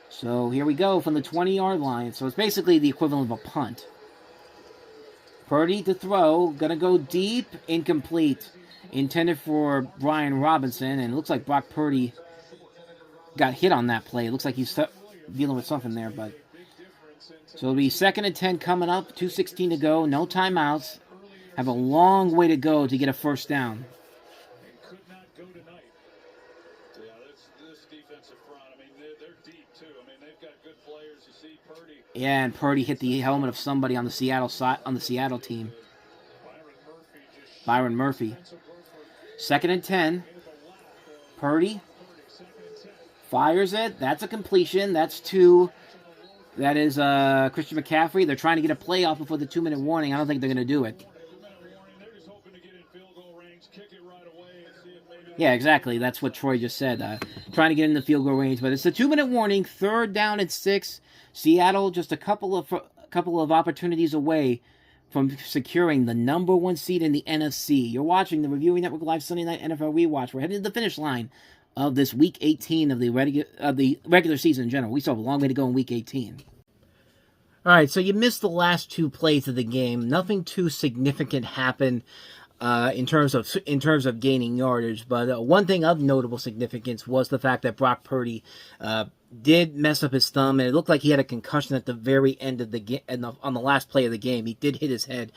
So here we go from the 20-yard line. So it's basically the equivalent of a punt. Purdy to throw, gonna go deep, incomplete. Intended for Brian Robinson, and it looks like Brock Purdy got hit on that play. It looks like he's dealing with something there, but so it'll be 2nd and 10 coming up, 2:16 to go, no timeouts. Have a long way to go to get a first down. Yeah, and Purdy hit the helmet of somebody on the Seattle side, on the Seattle team. Byron Murphy. 2nd and 10. Purdy fires it. That's a completion. That's 2. That is Christian McCaffrey. They're trying to get a play off before the 2-minute warning. I don't think they're going to do it. Yeah, exactly. That's what Troy just said. Trying to get in the field goal range, but it's a 2-minute warning. 3rd down and 6. Seattle just a couple of opportunities away from securing the number 1 seed in the NFC. You're watching the Reviewing Network Live Sunday Night NFL Rewatch. We're heading to the finish line of this Week 18 of the regular season in general. We still have a long way to go in Week 18. All right, so you missed the last 2 plays of the game. Nothing too significant happened in terms of gaining yardage, but one thing of notable significance was the fact that Brock Purdy did mess up his thumb, and it looked like he had a concussion at the very end of the game. On the last play of the game, he did hit his head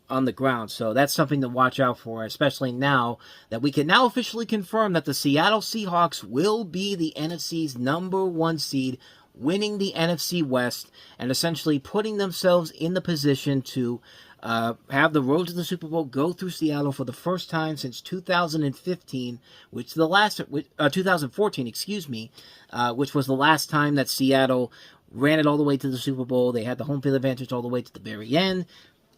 on the ground, so that's something to watch out for, especially now that we can now officially confirm that the Seattle Seahawks will be the NFC's number 1 seed, winning the NFC West, and essentially putting themselves in the position to have the road to the Super Bowl go through Seattle for the first time since 2015, 2014, which was the last time that Seattle ran it all the way to the Super Bowl. They had the home field advantage all the way to the very end.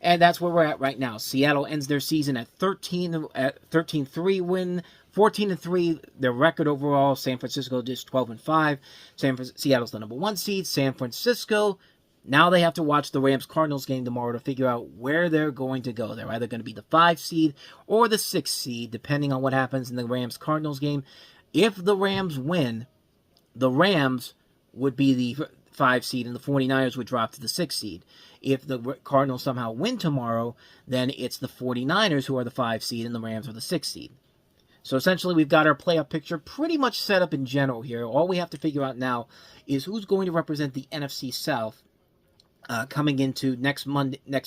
And that's where we're at right now. Seattle ends their season at 13-3 win, 14-3 their record overall. San Francisco just 12-5. Seattle's the number 1 seed. San Francisco, now they have to watch the Rams-Cardinals game tomorrow to figure out where they're going to go. They're either going to be the 5 seed or the 6 seed, depending on what happens in the Rams-Cardinals game. If the Rams win, the Rams would be the 5 seed and the 49ers would drop to the 6 seed. If the Cardinals somehow win tomorrow, then it's the 49ers who are the 5 seed and the Rams are the 6 seed. So essentially, we've got our playoff picture pretty much set up in general here. All we have to figure out now is who's going to represent the NFC South coming into next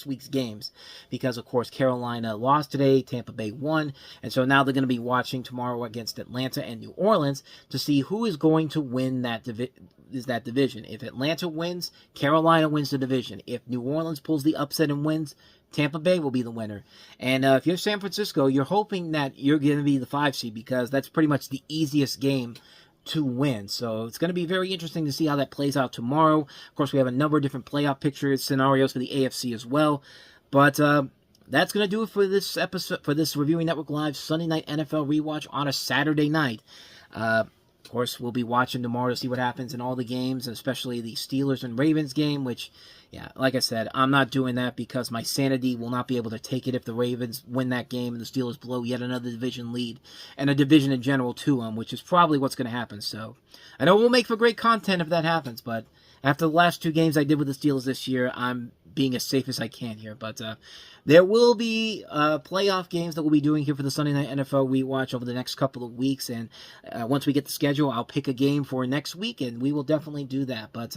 week's games, because of course Carolina lost today, Tampa Bay won, and so now they're going to be watching tomorrow against Atlanta and New Orleans to see who is going to win that division. If Atlanta wins, Carolina wins the division. If New Orleans pulls the upset and wins, Tampa Bay will be the winner. And if you're San Francisco, you're hoping that you're going to be the 5 seed, because that's pretty much the easiest game to win. So it's going to be very interesting to see how that plays out tomorrow. Of course, we have a number of different playoff picture scenarios for the AFC as well. But that's going to do it for this episode, for this Reviewing Network Live Sunday Night NFL Rewatch on a Saturday night. Of course, we'll be watching tomorrow to see what happens in all the games, especially the Steelers and Ravens game, which, yeah, like I said, I'm not doing that because my sanity will not be able to take it if the Ravens win that game and the Steelers blow yet another division lead, and a division in general to them, which is probably what's going to happen. So I know we'll make for great content if that happens, but after the last 2 games I did with the Steelers this year, I'm being as safe as I can here. But there will be playoff games that we'll be doing here for the Sunday Night NFL Rewatch over the next couple of weeks, and once we get the schedule, I'll pick a game for next week, and we will definitely do that. But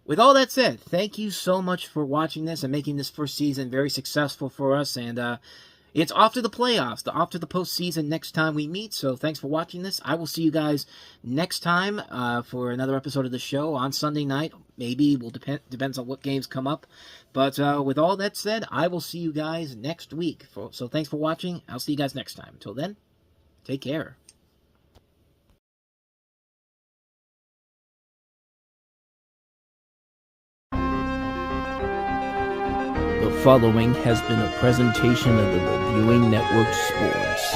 with all that said, thank you so much for watching this and making this first season very successful for us. And it's off to the playoffs, off to the postseason next time we meet. So thanks for watching this. I will see you guys next time for another episode of the show on Sunday night. Maybe will depends on what games come up. But with all that said, I will see you guys next week. So thanks for watching. I'll see you guys next time. Until then, take care. The following has been a presentation of the Reviewing Network Sports.